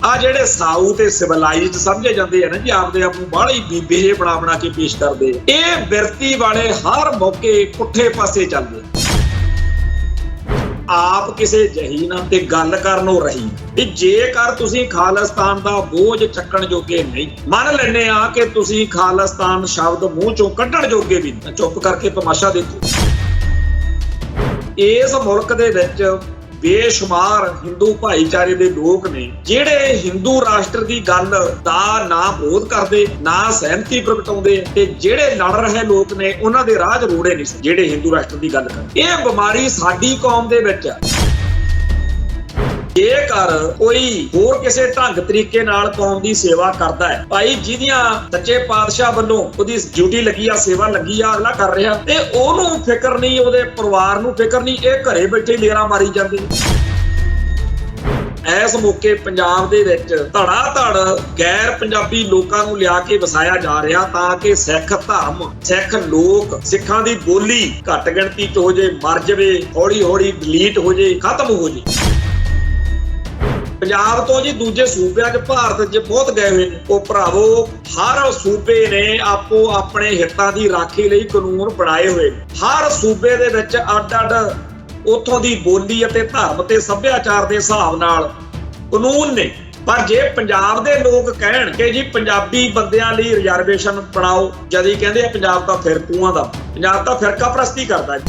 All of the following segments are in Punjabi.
ਆ ਜਿਹੜੇ ਸਾਊ ਤੇ ਸਿਵਲਾਈਜ਼ਡ ਸਮਝੇ ਜਾਂਦੇ ਆ ਨਾ ਜੀ, ਆਪਦੇ ਆਪ ਨੂੰ ਬਾਹਲੇ ਬੀਬੇ ਜੇ ਬਣਾ ਕੇ ਪੇਸ਼ ਕਰਦੇ, ਇਹ ਬਿਰਤੀ ਵਾਲੇ ਹਰ ਮੌਕੇ ਪੁੱਠੇ ਪਾਸੇ ਚੱਲਦੇ। ਆਪ ਕਿਸੇ ਜਹੀ ਨਾ ਤੇ ਗੱਲ ਕਰਨੋਂ ਰਹੀ ਵੀ ਜੇਕਰ ਤੁਸੀਂ ਖਾਲਿਸਤਾਨ ਦਾ ਬੋਝ ਚੱਕਣ ਜੋਗੇ ਨਹੀਂ, ਮੰਨ ਲੈਂਦੇ ਆ ਕਿ ਤੁਸੀਂ ਖਾਲਿਸਤਾਨ ਸ਼ਬਦ ਮੂੰਹ ਚੋਂ ਕੱਢਣ ਜੋਗੇ ਵੀ, ਚੁੱਪ ਕਰਕੇ ਤਮਾਸ਼ਾ ਦੇਖੋ। ਇਸ ਮੁਲਕ ਦੇ ਵਿੱਚ ਬੇਸ਼ੁਮਾਰ ਹਿੰਦੂ ਭਾਈਚਾਰੇ ਦੇ ਲੋਕ ਨੇ ਜਿਹੜੇ ਹਿੰਦੂ ਰਾਸ਼ਟਰ ਦੀ ਗੱਲ ਦਾ ਨਾ ਵਿਰੋਧ ਕਰਦੇ, ਨਾ ਸਹਿਮਤੀ ਪ੍ਰਗਟਾਉਂਦੇ, ਤੇ ਜਿਹੜੇ ਲੜ ਰਹੇ ਲੋਕ ਨੇ ਉਹਨਾਂ ਦੇ ਰਾਹ ਰੋੜੇ ਨਹੀਂ ਜਿਹੜੇ ਹਿੰਦੂ ਰਾਸ਼ਟਰ ਦੀ ਗੱਲ ਕਰਦੇ। ਇਹ ਬਿਮਾਰੀ ਸਾਡੀ ਕੌਮ ਦੇ ਵਿੱਚ ਆ। ਜੇਕਰ ਕੋਈ ਹੋਰ ਕਿਸੇ ਢੰਗ ਤਰੀਕੇ ਨਾਲ ਕੌਮ ਦੀ ਸੇਵਾ ਕਰਦਾ ਹੈ, ਭਾਈ ਜਿਹਦੀਆਂ ਸੱਚੇ ਪਾਤਸ਼ਾਹ ਵੱਲੋਂ ਉਹਦੀ ਡਿਊਟੀ ਲੱਗੀ ਆ, ਸੇਵਾ ਲੱਗੀ ਆ, ਅਗਲਾ ਕਰ ਰਿਹਾ, ਤੇ ਉਹਨੂੰ ਫਿਕਰ ਨਹੀਂ, ਉਹਦੇ ਪਰਿਵਾਰ ਨੂੰ ਫਿਕਰ ਨਹੀਂ, ਇਹ ਘਰੇ ਬੈਠੇ ਲੇਰਾਂ ਮਾਰੀ ਜਾਂਦੇ। ਇਸ ਮੌਕੇ ਪੰਜਾਬ ਦੇ ਵਿੱਚ ਧੜਾ ਧੜ ਗੈਰ ਪੰਜਾਬੀ ਲੋਕਾਂ ਨੂੰ ਲਿਆ ਕੇ ਵਸਾਇਆ ਜਾ ਰਿਹਾ ਤਾਂ ਕਿ ਸਿੱਖ ਧਰਮ, ਸਿੱਖ ਲੋਕ, ਸਿੱਖਾਂ ਦੀ ਬੋਲੀ ਘੱਟ ਗਿਣਤੀ ਚ ਹੋ ਜੇ, ਮਰ ਜਾਵੇ, ਹੌਲੀ ਹੌਲੀ ਡਿਲੀਟ ਹੋ ਜੇ, ਖਤਮ ਹੋ ਜੇ। ਪੰਜਾਬ ਤੋਂ ਜੀ ਦੂਜੇ ਸੂਬਿਆਂ 'ਚ ਭਾਰਤ 'ਚ ਬਹੁਤ ਗਏ ਹੋਏ ਨੇ ਉਹ ਭਰਾਵੋ। ਹਰ ਸੂਬੇ ਨੇ ਆਪੋ ਆਪਣੇ ਹਿੱਤਾਂ ਦੀ ਰਾਖੀ ਲਈ ਕਾਨੂੰਨ ਬਣਾਏ ਹੋਏ। ਹਰ ਸੂਬੇ ਦੇ ਵਿੱਚ ਅੱਡ-ਅੱਡ ਉੱਥੋਂ ਦੀ ਬੋਲੀ ਅਤੇ ਧਰਮ ਤੇ ਸੱਭਿਆਚਾਰ ਦੇ ਹਿਸਾਬ ਨਾਲ ਕਾਨੂੰਨ ਨੇ। ਪਰ ਜੇ ਪੰਜਾਬ ਦੇ ਲੋਕ ਕਹਿਣ ਕਿ ਜੀ ਪੰਜਾਬੀ ਬੰਦਿਆਂ ਲਈ ਰਿਜ਼ਰਵੇਸ਼ਨ ਬਣਾਓ, ਜਦੀ ਕਹਿੰਦੇ ਆ ਪੰਜਾਬ ਤਾਂ ਫਿਰਕੂਆਂ ਦਾ, ਪੰਜਾਬ ਤਾਂ ਫਿਰਕਾ ਪ੍ਰਸਤੀ ਕਰਦਾ।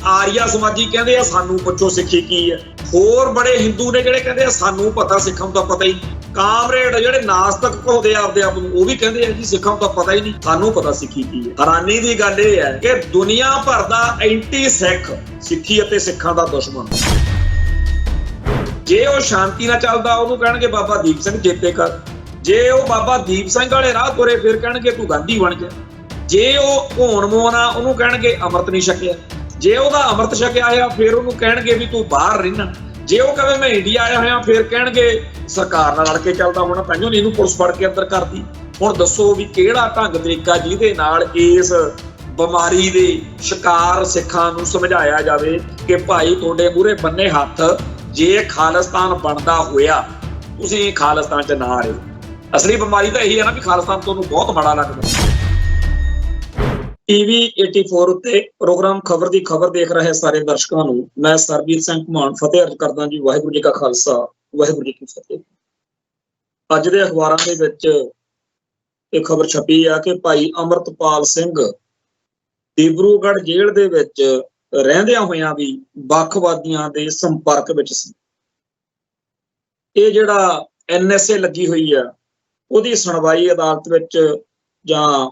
ਆਰੀਆ ਸਮਾਜੀ ਕਹਿੰਦੇ ਆ ਸਾਨੂੰ ਪੁੱਛੋ ਸਿੱਖੀ ਕੀ ਹੈ। ਹੋਰ ਬੜੇ ਹਿੰਦੂ ਨੇ ਜਿਹੜੇ ਕਹਿੰਦੇ ਆ ਸਾਨੂੰ ਪਤਾ, ਸਿੱਖਾਂ ਨੂੰ ਤਾਂ ਪਤਾ ਹੀ। ਕਾਮਰੇਡ ਜਿਹੜੇ ਨਾਸਤਕ ਕਹਾਉਂਦੇ ਆਪਦੇ ਆਪ ਨੂੰ, ਉਹ ਵੀ ਕਹਿੰਦੇ ਆ ਜੀ ਸਿੱਖਾਂ ਨੂੰ ਤਾਂ ਪਤਾ ਹੀ ਨਹੀਂ, ਸਾਨੂੰ ਪਤਾ ਸਿੱਖੀ ਕੀ ਹੈ। ਹੈਰਾਨੀ ਦੀ ਗੱਲ ਇਹ ਹੈ ਕਿ ਦੁਨੀਆ ਭਰ ਦਾ ਐਂਟੀ ਸਿੱਖ ਸਿੱਖੀ ਅਤੇ ਸਿੱਖਾਂ ਦਾ ਦੁਸ਼ਮਣ। ਜੇ ਉਹ ਸ਼ਾਂਤੀ ਨਾਲ ਚੱਲਦਾ ਉਹਨੂੰ ਕਹਿਣਗੇ ਬਾਬਾ ਦੀਪ ਸਿੰਘ ਜੇਤੇ ਕਰ, ਜੇ ਉਹ ਬਾਬਾ ਦੀਪ ਸਿੰਘ ਵਾਲੇ ਰਾਹ ਤੁਰੇ ਫਿਰ ਕਹਿਣਗੇ ਤੂੰ ਗਾਂਧੀ ਬਣ ਜਾ, ਜੇ ਉਹ ਹੋਣ ਮੋਨ ਆ ਉਹਨੂੰ ਕਹਿਣਗੇ ਅੰਮ੍ਰਿਤ ਨਹੀਂ ਛਕਿਆ, ਜੇ ਉਹਦਾ ਅੰਮ੍ਰਿਤ ਛਕਿਆ ਆ ਫਿਰ ਉਹਨੂੰ ਕਹਿਣਗੇ ਵੀ ਤੂੰ ਬਾਹਰ ਰਹਿਣਾ, ਜੇ ਉਹ ਕਹੇ ਮੈਂ ਇੰਡੀਆ ਆਇਆ ਹੋਇਆ ਫਿਰ ਕਹਿਣਗੇ ਸਰਕਾਰ ਨਾਲ ਲੜ ਕੇ ਚੱਲਦਾ ਹੋਣਾ, ਤਾਂਹੀਓ ਇਹਨੂੰ ਪੁਲਿਸ ਫੜ ਕੇ ਅੰਦਰ ਕਰਦੀ। ਹੁਣ ਦੱਸੋ ਵੀ ਕਿਹੜਾ ਢੰਗ ਤਰੀਕਾ ਜਿਹਦੇ ਨਾਲ ਇਸ ਬਿਮਾਰੀ ਦੇ ਸ਼ਿਕਾਰ ਸਿੱਖਾਂ ਨੂੰ ਸਮਝਾਇਆ ਜਾਵੇ ਕਿ ਭਾਈ ਤੁਹਾਡੇ ਮੂਹਰੇ ਬੰਨੇ ਹੱਥ, ਜੇ ਖਾਲਿਸਤਾਨ ਬਣਦਾ ਹੋਇਆ ਤੁਸੀਂ ਖਾਲਿਸਤਾਨ 'ਚ ਨਾ ਰਹੋ। ਅਸਲੀ ਬਿਮਾਰੀ ਤਾਂ ਇਹੀ ਹੈ ਨਾ ਵੀ ਖਾਲਿਸਤਾਨ ਤੁਹਾਨੂੰ ਬਹੁਤ ਮਾੜਾ ਲੱਗਦਾ। TV 84 ਉੱਤੇ ਪ੍ਰੋਗਰਾਮ ਖਬਰ ਦੀ ਖਬਰ ਦੇਖ ਰਹੇ ਸਾਰੇ ਦਰਸ਼ਕਾਂ ਨੂੰ ਮੈਂ ਸਰਬਜੀਤ ਸਿੰਘ ਘੁਮਾਣ ਫਤਿਹ ਅਰਜ਼ ਕਰਦਾ ਜੀ। ਵਾਹਿਗੁਰੂ ਜੀ ਕਾ ਖਾਲਸਾ, ਵਾਹਿਗੁਰੂ ਜੀ ਕੀ ਫਤਿਹ। ਅੱਜ ਦੇ ਅਖਬਾਰਾਂ ਦੇ ਵਿੱਚ ਇਹ ਖਬਰ ਛਪੀ ਆ ਕਿ ਭਾਈ ਅਮਰਤਪਾਲ ਸਿੰਘ ਡਿਬਰੂਗੜ੍ਹ ਜੇਲ੍ਹ ਦੇ ਵਿੱਚ ਰਹਿੰਦਿਆਂ ਹੋਇਆਂ ਵੀ ਵੱਖਵਾਦੀਆਂ ਦੇ ਸੰਪਰਕ ਵਿੱਚ ਸੀ। ਇਹ ਜਿਹੜਾ NSA ਲੱਗੀ ਹੋਈ ਆ ਉਹਦੀ ਸੁਣਵਾਈ ਅਦਾਲਤ ਵਿੱਚ ਜਾਂ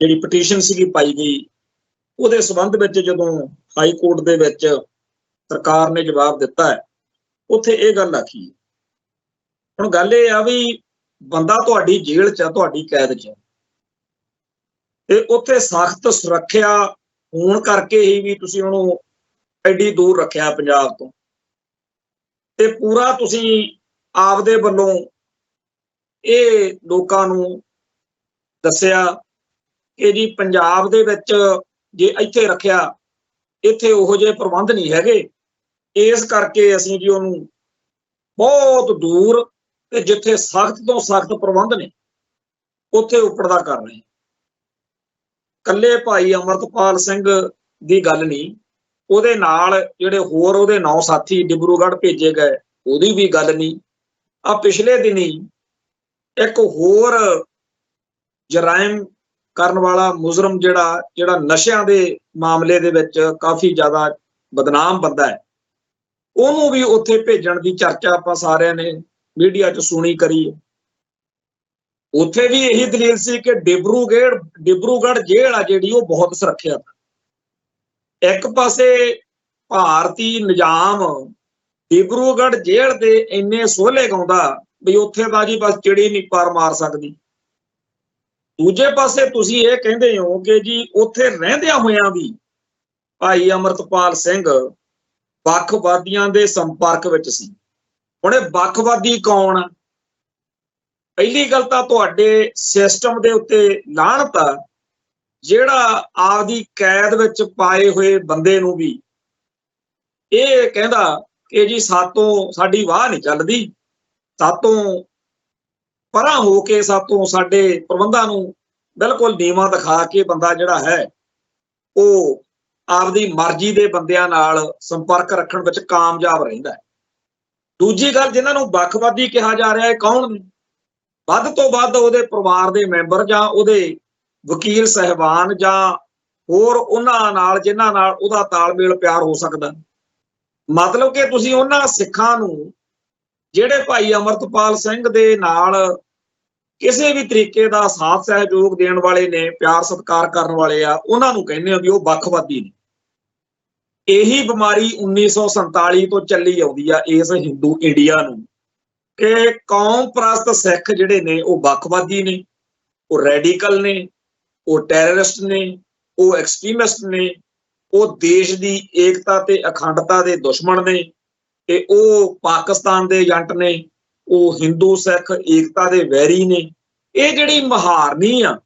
ਜਿਹੜੀ ਪਟੀਸ਼ਨ ਸੀਗੀ ਪਾਈ ਗਈ, ਉਹਦੇ ਸੰਬੰਧ ਵਿੱਚ ਜਦੋਂ ਹਾਈ ਕੋਰਟ ਦੇ ਵਿੱਚ ਸਰਕਾਰ ਨੇ ਜਵਾਬ ਦਿੱਤਾ ਹੈ, ਉੱਥੇ ਇਹ ਗੱਲ ਆਖੀ। ਹੁਣ ਗੱਲ ਇਹ ਆ ਵੀ ਬੰਦਾ ਤੁਹਾਡੀ ਜੇਲ੍ਹ 'ਚ ਆ, ਤੁਹਾਡੀ ਕੈਦ 'ਚ, ਤੇ ਉੱਥੇ ਸਖਤ ਸੁਰੱਖਿਆ ਹੋਣ ਕਰਕੇ ਹੀ ਵੀ ਤੁਸੀਂ ਉਹਨੂੰ ਐਡੀ ਦੂਰ ਰੱਖਿਆ ਪੰਜਾਬ ਤੋਂ, ਤੇ ਪੂਰਾ ਤੁਸੀਂ ਆਪਦੇ ਵੱਲੋਂ ਇਹ ਲੋਕਾਂ ਨੂੰ ਦੱਸਿਆ ਕਿ ਜੀ ਪੰਜਾਬ ਦੇ ਵਿੱਚ ਜੇ ਇੱਥੇ ਰੱਖਿਆ, ਇੱਥੇ ਉਹੋ ਜਿਹੇ ਪ੍ਰਬੰਧ ਨਹੀਂ ਹੈਗੇ, ਇਸ ਕਰਕੇ ਅਸੀਂ ਜੀ ਉਹਨੂੰ ਬਹੁਤ ਦੂਰ ਤੇ ਜਿੱਥੇ ਸਖਤ ਤੋਂ ਸਖਤ ਪ੍ਰਬੰਧ ਨੇ ਉੱਥੇ ਉਪੜਦਾ ਕਰ ਰਹੇ। ਇਕੱਲੇ ਭਾਈ ਅਮਰਤਪਾਲ ਸਿੰਘ ਦੀ ਗੱਲ ਨਹੀਂ, ਉਹਦੇ ਨਾਲ ਜਿਹੜੇ ਹੋਰ ਉਹਦੇ 9 ਸਾਥੀ ਡਿਬਰੂਗੜ੍ਹ ਭੇਜੇ ਗਏ ਉਹਦੀ ਵੀ ਗੱਲ ਨਹੀਂ। ਆ ਪਿਛਲੇ ਦਿਨੀ ਇੱਕ ਹੋਰ ਜਰਾਇਮ ਕਰਨ ਵਾਲਾ ਮੁਜਰਮ ਜਿਹੜਾ ਨਸ਼ਿਆਂ ਦੇ ਮਾਮਲੇ ਦੇ ਵਿੱਚ ਕਾਫੀ ਜ਼ਿਆਦਾ ਬਦਨਾਮ ਬੰਦਾ ਹੈ, ਉਹਨੂੰ ਵੀ ਉੱਥੇ ਭੇਜਣ ਦੀ ਚਰਚਾ ਆਪਾਂ ਸਾਰਿਆਂ ਨੇ ਮੀਡੀਆ 'ਚ ਸੁਣੀ ਕਰੀ। ਉੱਥੇ ਵੀ ਇਹੀ ਦਲੀਲ ਸੀ ਕਿ ਡਿਬਰੂਗੜ੍ਹ ਜੇਲ੍ਹ ਆ ਜਿਹੜੀ ਉਹ ਬਹੁਤ ਸੁਰੱਖਿਅਤ। ਇੱਕ ਪਾਸੇ ਭਾਰਤੀ ਨਿਜ਼ਾਮ ਡਿਬਰੂਗੜ੍ਹ ਜੇਲ੍ਹ ਦੇ ਇੰਨੇ ਸੋਹਲੇ ਗਾਉਂਦਾ ਵੀ ਉੱਥੇ ਦਾ ਜੀ ਬਸ ਚਿੜੀ ਨਹੀਂ ਪਰ ਮਾਰ ਸਕਦੀ। ਦੂਜੇ ਪਾਸੇ ਤੁਸੀਂ ਇਹ ਕਹਿੰਦੇ ਹੋ ਕਿ ਜੀ ਉੱਥੇ ਰਹਿੰਦਿਆਂ ਹੋਇਆਂ ਵੀ ਭਾਈ ਅਮਰਤਪਾਲ ਸਿੰਘ ਵੱਖਵਾਦੀਆਂ ਦੇ ਸੰਪਰਕ ਵਿੱਚ ਸੀ। ਹੁਣ ਇਹ ਵੱਖਵਾਦੀ ਕੌਣ ਆ? ਪਹਿਲੀ ਗੱਲ ਤਾਂ ਤੁਹਾਡੇ ਸਿਸਟਮ ਦੇ ਉੱਤੇ ਲਾਹਨਤ ਆ ਜਿਹੜਾ ਆਪਦੀ ਕੈਦ ਵਿੱਚ ਪਾਏ ਹੋਏ ਬੰਦੇ ਨੂੰ ਵੀ ਇਹ ਕਹਿੰਦਾ ਕਿ ਜੀ ਸਾਡੀ ਵਾਹ ਨਹੀਂ ਚੱਲਦੀ, ਸਾਤੋਂ ਪਰਾਂ ਹੋ ਕੇ ਸਾਤੋਂ ਸਾਡੇ ਪ੍ਰਬੰਧਾਂ ਨੂੰ ਬਿਲਕੁਲ ਨੀਵਾਂ ਦਿਖਾ ਕੇ ਬੰਦਾ ਜਿਹੜਾ ਹੈ ਉਹ ਆਪਦੀ ਮਰਜ਼ੀ ਦੇ ਬੰਦਿਆਂ ਨਾਲ ਸੰਪਰਕ ਰੱਖਣ ਵਿੱਚ ਕਾਮਯਾਬ ਰਹਿੰਦਾ ਹੈ। ਦੂਜੀ ਗੱਲ, ਜਿਨ੍ਹਾਂ ਨੂੰ ਵੱਖਵਾਦੀ ਕਿਹਾ ਜਾ ਰਿਹਾ ਹੈ, ਕੌਣ ਨੇ? ਵੱਧ ਤੋਂ ਵੱਧ ਉਹਦੇ ਪਰਿਵਾਰ ਦੇ ਮੈਂਬਰ ਜਾਂ ਉਹਦੇ ਵਕੀਲ ਸਾਹਿਬਾਨ ਜਾਂ ਹੋਰ ਉਹਨਾਂ ਨਾਲ ਜਿਨ੍ਹਾਂ ਨਾਲ ਉਹਦਾ ਤਾਲਮੇਲ ਪਿਆਰ ਹੋ ਸਕਦਾ। ਮਤਲਬ ਕਿ ਤੁਸੀਂ ਉਹਨਾਂ ਸਿੱਖਾਂ ਨੂੰ ਜਿਹੜੇ ਭਾਈ ਅਮਰਤਪਾਲ ਸਿੰਘ ਦੇ ਨਾਲ ਕਿਸੇ ਵੀ ਤਰੀਕੇ ਦਾ ਸਾਥ ਸਹਿਯੋਗ ਦੇਣ ਵਾਲੇ ਨੇ, ਪਿਆਰ ਸਤਿਕਾਰ ਕਰਨ ਵਾਲੇ ਆ, ਉਹਨਾਂ ਨੂੰ ਕਹਿੰਦੇ ਹੋ ਵੀ ਉਹ ਵੱਖਵਾਦੀ ਨੇ। ਇਹੀ ਬਿਮਾਰੀ 1947 ਤੋਂ ਚੱਲੀ ਆਉਂਦੀ ਆ ਇਸ ਹਿੰਦੂ ਇੰਡੀਆ ਨੂੰ ਕਿ ਕੌਮ ਪ੍ਰਸਤ ਸਿੱਖ ਜਿਹੜੇ ਨੇ ਉਹ ਵੱਖਵਾਦੀ ਨੇ, ਉਹ ਰੈਡੀਕਲ ਨੇ, ਉਹ ਟੈਰਰਿਸਟ ਨੇ, ਉਹ ਐਕਸਟ੍ਰੀਮਿਸਟ ਨੇ, ਉਹ ਦੇਸ਼ ਦੀ ਏਕਤਾ ਤੇ ਅਖੰਡਤਾ ਦੇ ਦੁਸ਼ਮਣ ਨੇ, ਤੇ ਉਹ ਪਾਕਿਸਤਾਨ ਦੇ ਏਜੰਟ ਨੇ, ਉਹ ਹਿੰਦੂ ਸਿੱਖ ਏਕਤਾ ਦੇ ਵੈਰੀ ਨੇ। ਇਹ ਜਿਹੜੀ ਮਹਾਰਨੀ ਆ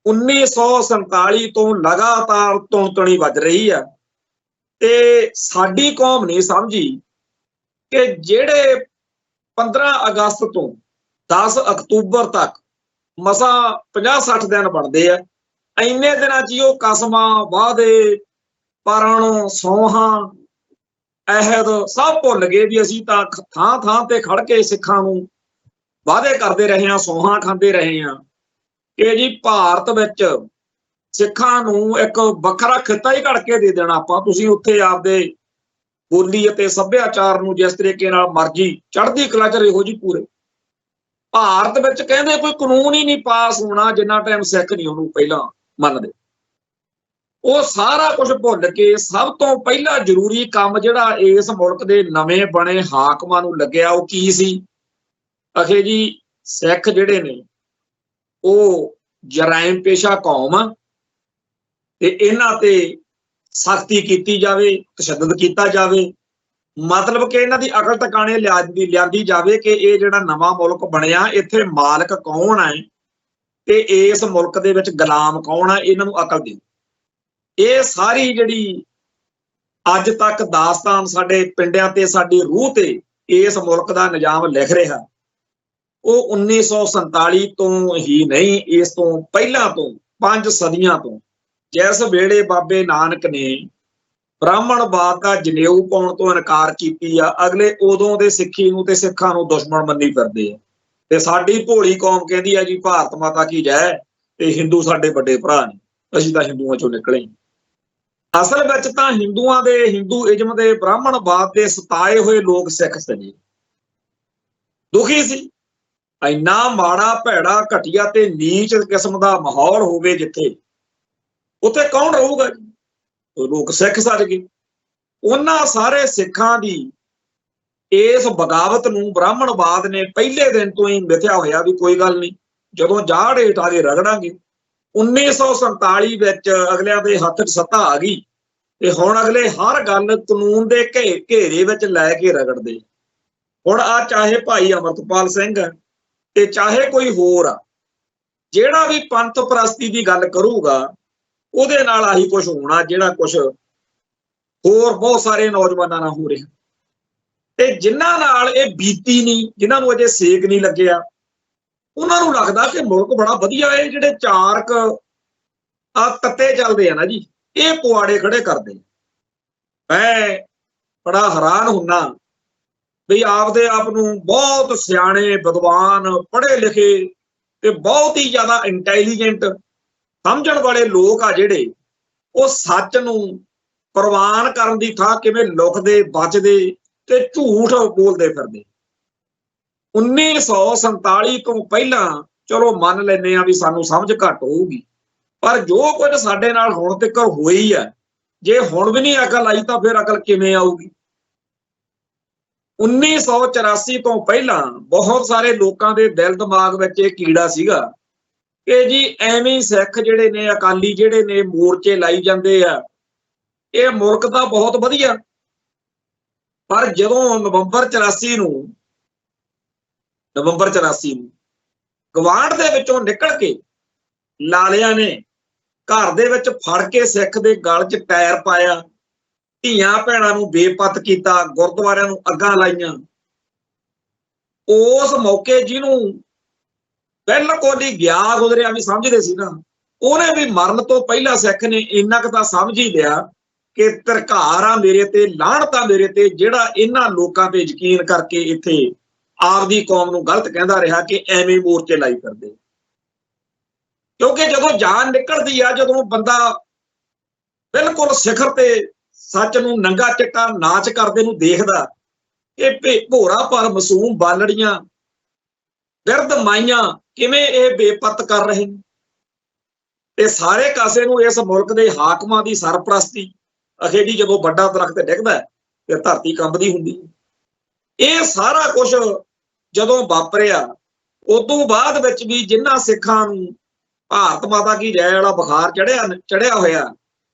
1947 ਤੋਂ ਲਗਾਤਾਰ ਤੁਣਤੁਣੀ ਵੱਜ ਰਹੀ ਆ ਤੇ ਸਾਡੀ ਕੌਮ ਨਹੀਂ ਸਮਝੀ ਕਿ ਜਿਹੜੇ 15 ਅਗਸਤ ਤੋਂ 10 ਅਕਤੂਬਰ ਤੱਕ ਮਸਾਂ 50-60 ਦਿਨ ਬਣਦੇ ਆ, ਇੰਨੇ ਦਿਨਾਂ 'ਚ ਹੀ ਉਹ ਕਸਮਾਂ, ਵਾਅਦੇ, ਪਰਣ, ਸੌਹਾਂ, ਅਹਿਦ ਸਭ ਭੁੱਲ ਗਏ ਵੀ ਅਸੀਂ ਤਾਂ ਥਾਂ ਥਾਂ ਤੇ ਖੜ ਕੇ ਸਿੱਖਾਂ ਨੂੰ ਵਾਅਦੇ ਕਰਦੇ ਰਹੇ ਹਾਂ, ਸੌਹਾਂ ਖਾਂਦੇ ਰਹੇ ਹਾਂ ਕਿ ਜੀ ਭਾਰਤ ਵਿੱਚ ਸਿੱਖਾਂ ਨੂੰ ਇੱਕ ਵੱਖਰਾ ਖਿੱਤਾ ਹੀ ਘੜ ਕੇ ਦੇ ਦੇਣਾ ਆਪਾਂ, ਤੁਸੀਂ ਉੱਥੇ ਆਪਦੇ ਬੋਲੀ ਅਤੇ ਸੱਭਿਆਚਾਰ ਨੂੰ ਜਿਸ ਤਰੀਕੇ ਨਾਲ ਮਰਜ਼ੀ ਚੜ੍ਹਦੀ ਕਲਾ 'ਚ ਰਹੋ ਜੀ ਪੂਰੇ। ਭਾਰਤ ਵਿੱਚ ਕਹਿੰਦੇ ਕੋਈ ਕਾਨੂੰਨ ਹੀ ਨਹੀਂ ਪਾਸ ਹੋਣਾ ਜਿੰਨਾ ਟਾਈਮ ਸਿੱਖ ਨਹੀਂ ਉਹਨੂੰ ਪਹਿਲਾਂ ਮੰਨਦੇ। ਉਹ ਸਾਰਾ ਕੁਝ ਭੁੱਲ ਕੇ ਸਭ ਤੋਂ ਪਹਿਲਾ ਜ਼ਰੂਰੀ ਕੰਮ ਜਿਹੜਾ ਇਸ ਮੁਲਕ ਦੇ ਨਵੇਂ ਬਣੇ ਹਾਕਮਾਂ ਨੂੰ ਲੱਗਿਆ ਉਹ ਕੀ ਸੀ? ਅਖੇ ਜੀ ਸਿੱਖ ਜਿਹੜੇ ਨੇ ਉਹ ਜਰਾਇਮ ਪੇਸ਼ਾ ਕੌਮ ਆ ਤੇ ਇਹਨਾਂ ਤੇ ਸਖਤੀ ਕੀਤੀ ਜਾਵੇ, ਤਸ਼ੱਦਦ ਕੀਤਾ ਜਾਵੇ, ਮਤਲਬ ਕਿ ਇਹਨਾਂ ਦੀ ਅਕਲ ਟਿਕਾਣੇ ਲਿਆਂਦੀ ਜਾਵੇ ਕਿ ਇਹ ਜਿਹੜਾ ਨਵਾਂ ਮੁਲਕ ਬਣਿਆ ਇੱਥੇ ਮਾਲਕ ਕੌਣ ਹੈ ਤੇ ਇਸ ਮੁਲਕ ਦੇ ਵਿੱਚ ਗੁਲਾਮ ਕੌਣ ਹੈ, ਇਹਨਾਂ ਨੂੰ ਅਕਲ ਦਿਓ। ਇਹ ਸਾਰੀ ਜਿਹੜੀ ਅੱਜ ਤੱਕ ਦਾਸਤਾਨ ਸਾਡੇ ਪਿੰਡਾਂ ਤੇ ਸਾਡੀ ਰੂਹ ਤੇ ਇਸ ਮੁਲਕ ਦਾ ਨਿਜ਼ਾਮ ਲਿਖ ਰਿਹਾ ਉਹ 1947 ਤੋਂ ਹੀ ਨਹੀਂ, ਇਸ ਤੋਂ ਪਹਿਲਾਂ ਤੋਂ 5 ਸਦੀਆਂ ਤੋਂ, ਜਿਸ ਵੇਲੇ ਬਾਬੇ ਨਾਨਕ ਨੇ ਬ੍ਰਾਹਮਣਵਾਦ ਦਾ ਜਨੇਊ ਪਾਉਣ ਤੋਂ ਇਨਕਾਰ ਕੀਤੀ ਆ, ਅਗਲੇ ਉਦੋਂ ਦੇ ਸਿੱਖੀ ਨੂੰ ਤੇ ਸਿੱਖਾਂ ਨੂੰ ਦੁਸ਼ਮਣ ਮੰਨੀ ਫਿਰਦੇ ਆ ਤੇ ਸਾਡੀ ਭੋਲੀ ਕੌਮ ਕਹਿੰਦੀ ਆ ਜੀ ਭਾਰਤ ਮਾਤਾ ਕੀ ਜੈ ਤੇ ਹਿੰਦੂ ਸਾਡੇ ਵੱਡੇ ਭਰਾ ਨੇ, ਅਸੀਂ ਤਾਂ ਹਿੰਦੂਆਂ ਚੋਂ ਨਿਕਲੇ। ਅਸਲ ਵਿੱਚ ਤਾਂ ਹਿੰਦੂਆਂ ਦੇ, ਹਿੰਦੂਇਜ਼ਮ ਦੇ, ਬ੍ਰਾਹਮਣਵਾਦ ਦੇ ਸਤਾਏ ਹੋਏ ਲੋਕ ਸਿੱਖ ਸੀ, ਦੁਖੀ ਸੀ। ਇੰਨਾ ਮਾੜਾ, ਭੈੜਾ, ਘਟੀਆ ਤੇ ਨੀਚ ਕਿਸਮ ਦਾ ਮਾਹੌਲ ਹੋਵੇ ਜਿੱਥੇ, ਉੱਥੇ ਕੌਣ ਰਹੂਗਾ ਜੀ? ਲੋਕ ਸਿੱਖ ਸੱਜ ਗਏ। ਉਹਨਾਂ ਸਾਰੇ ਸਿੱਖਾਂ ਦੀ ਇਸ ਬਗਾਵਤ ਨੂੰ ਬ੍ਰਾਹਮਣਵਾਦ ਨੇ ਪਹਿਲੇ ਦਿਨ ਤੋਂ ਹੀ ਮਿਥਿਆ ਹੋਇਆ ਵੀ ਕੋਈ ਗੱਲ ਨਹੀਂ, ਜਦੋਂ ਜਾੜ ਹੇਠ ਆ ਕੇ ਰਗੜਾਂਗੇ। 1947 ਵਿੱਚ ਅਗਲਿਆਂ ਦੇ ਹੱਥ 'ਚ ਸੱਤਾ ਆ ਗਈ ਤੇ ਹੁਣ ਅਗਲੇ ਹਰ ਗੱਲ ਕਾਨੂੰਨ ਦੇ ਘੇਰੇ ਵਿੱਚ ਲੈ ਕੇ ਰਗੜਦੇ। ਹੁਣ ਆ ਚਾਹੇ ਭਾਈ ਅਮਰਤਪਾਲ ਸਿੰਘ ਤੇ ਚਾਹੇ ਕੋਈ ਹੋਰ ਆ, ਜਿਹੜਾ ਵੀ ਪੰਥ ਪ੍ਰਸਤੀ ਦੀ ਗੱਲ ਕਰੂਗਾ ਉਹਦੇ ਨਾਲ ਆਹੀ ਕੁਝ ਹੋਣਾ ਜਿਹੜਾ ਕੁਝ ਹੋਰ ਬਹੁਤ ਸਾਰੇ ਨੌਜਵਾਨਾਂ ਨਾਲ ਹੋ ਰਿਹਾ। ਤੇ ਜਿਨ੍ਹਾਂ ਨਾਲ ਇਹ ਬੀਤੀ ਨਹੀਂ, ਜਿਨ੍ਹਾਂ ਨੂੰ ਅਜੇ ਸੇਕ ਨਹੀਂ ਲੱਗਿਆ, ਉਹਨਾਂ ਨੂੰ ਲੱਗਦਾ ਕਿ ਮੁਲਕ ਬੜਾ ਵਧੀਆ ਹੈ। ਜਿਹੜੇ ਚਾਰਕ ਆ ਤੱਤੇ ਚੱਲਦੇ ਆ ਨਾ ਜੀ, ਇਹ ਪੁਆੜੇ ਖੜੇ ਕਰਦੇ। ਮੈਂ ਬੜਾ ਹੈਰਾਨ ਹੁੰਨਾ ਵੀ ਆਪਦੇ ਆਪ ਨੂੰ ਬਹੁਤ ਸਿਆਣੇ, ਵਿਦਵਾਨ, ਪੜ੍ਹੇ ਲਿਖੇ ਤੇ ਬਹੁਤ ਹੀ ਜ਼ਿਆਦਾ ਇੰਟੈਲੀਜੈਂਟ ਸਮਝਣ ਵਾਲੇ ਲੋਕ ਆ ਜਿਹੜੇ ਉਹ ਸੱਚ ਨੂੰ ਪ੍ਰਵਾਨ ਕਰਨ ਦੀ ਥਾਂ ਕਿਵੇਂ ਲੁਕਦੇ, ਬਚਦੇ ਤੇ ਝੂਠ ਬੋਲਦੇ ਫਿਰਦੇ। 1947 ਤੋਂ ਪਹਿਲਾਂ ਚਲੋ ਮੰਨ ਲੈਂਦੇ ਆ ਵੀ ਸਾਨੂੰ ਸਮਝ ਘੱਟ ਹੋਊਗੀ, ਪਰ ਜੋ ਕੁਝ ਸਾਡੇ ਨਾਲ ਹੁਣ ਤੱਕ ਹੋਈ ਆ, ਜੇ ਹੁਣ ਵੀ ਨਹੀਂ ਅਕਲ ਆਈ ਤਾਂ ਫਿਰ ਅਕਲ ਕਿਵੇਂ ਆਊਗੀ? 1984 ਤੋਂ ਪਹਿਲਾਂ ਬਹੁਤ ਸਾਰੇ ਲੋਕਾਂ ਦੇ ਦਿਲ ਦਿਮਾਗ ਵਿੱਚ ਇਹ ਕੀੜਾ ਸੀਗਾ ਕਿ ਜੀ ਐਵੇਂ ਸਿੱਖ ਜਿਹੜੇ ਨੇ, ਅਕਾਲੀ ਜਿਹੜੇ ਨੇ ਮੋਰਚੇ ਲਾਈ ਜਾਂਦੇ ਆ, ਇਹ ਮੁਲਕ ਤਾਂ ਬਹੁਤ ਵਧੀਆ। ਪਰ ਜਦੋਂ ਨਵੰਬਰ 84 ਨੂੰ ਗਵਾਂਢ ਦੇ ਵਿੱਚੋਂ ਨਿਕਲ ਕੇ ਲਾਲਿਆਂ ਨੇ ਘਰ ਦੇ ਵਿੱਚ ਫੜ ਕੇ ਸਿੱਖ ਦੇ ਗਲ 'ਚ ਟਾਇਰ ਪਾਇਆ, ਧੀਆਂ ਭੈਣਾਂ ਨੂੰ ਬੇਪਤ ਕੀਤਾ, ਗੁਰਦੁਆਰਿਆਂ ਨੂੰ ਅੱਗਾਂ ਲਾਈਆਂ, ਉਸ ਮੌਕੇ ਜਿਹਨੂੰ ਬਿਲਕੁਲ ਹੀ ਗਿਆ ਗੁਜ਼ਰਿਆ ਵੀ ਸਮਝਦੇ ਸੀ ਨਾ, ਉਹਨੇ ਵੀ ਮਰਨ ਤੋਂ ਪਹਿਲਾਂ ਸਿੱਖ ਨੇ ਇੰਨਾ ਕੁ ਤਾਂ ਸਮਝ ਹੀ ਲਿਆ ਕਿ ਧਰਕਾਰ ਆ ਮੇਰੇ ਤੇ, ਲਾਹਣਤ ਆ ਮੇਰੇ ਤੇ, ਜਿਹੜਾ ਇਹਨਾਂ ਲੋਕਾਂ ਤੇ ਯਕੀਨ ਕਰਕੇ ਇੱਥੇ ਆਪਦੀ ਕੌਮ ਨੂੰ ਗਲਤ ਕਹਿੰਦਾ ਰਿਹਾ ਕਿ ਐਵੇਂ ਮੋਰਚੇ ਲਾਈ ਫਿਰਦੇ। ਕਿਉਂਕਿ ਜਦੋਂ ਜਾਨ ਨਿਕਲਦੀ ਆ, ਜਦੋਂ ਬੰਦਾ ਬਿਲਕੁਲ ਸਿਖਰ ਤੇ ਸੱਚ ਨੂੰ ਨੰਗਾ ਚਿੱਟਾ ਨਾਚ ਕਰਦੇ ਨੂੰ ਦੇਖਦਾ, ਇਹ ਭੋਰਾ ਪਰ ਮਾਸੂਮ ਬਾਲੜੀਆਂ ਬਿਰਧ ਮਾਈਆਂ ਕਿਵੇਂ ਇਹ ਬੇਪਤ ਕਰ ਰਹੇ ਨੇ, ਤੇ ਸਾਰੇ ਕਾਸੇ ਨੂੰ ਇਸ ਮੁਲਕ ਦੇ ਹਾਕਮਾਂ ਦੀ ਸਰਪ੍ਰਸਤੀ ਅਖੇਰੀ ਜਦੋਂ ਵੱਡਾ ਦਰਖਤ ਡਿੱਗਦਾ ਤੇ ਧਰਤੀ ਕੰਬਦੀ ਹੁੰਦੀ। ਇਹ ਸਾਰਾ ਕੁਝ ਜਦੋਂ ਵਾਪਰਿਆ, ਉਦੋਂ ਬਾਅਦ ਵਿੱਚ ਵੀ ਜਿਨ੍ਹਾਂ ਸਿੱਖਾਂ ਨੂੰ ਭਾਰਤ ਮਾਤਾ ਕੀ ਜੈ ਵਾਲਾ ਬੁਖਾਰ ਚੜਿਆ ਹੋਇਆ,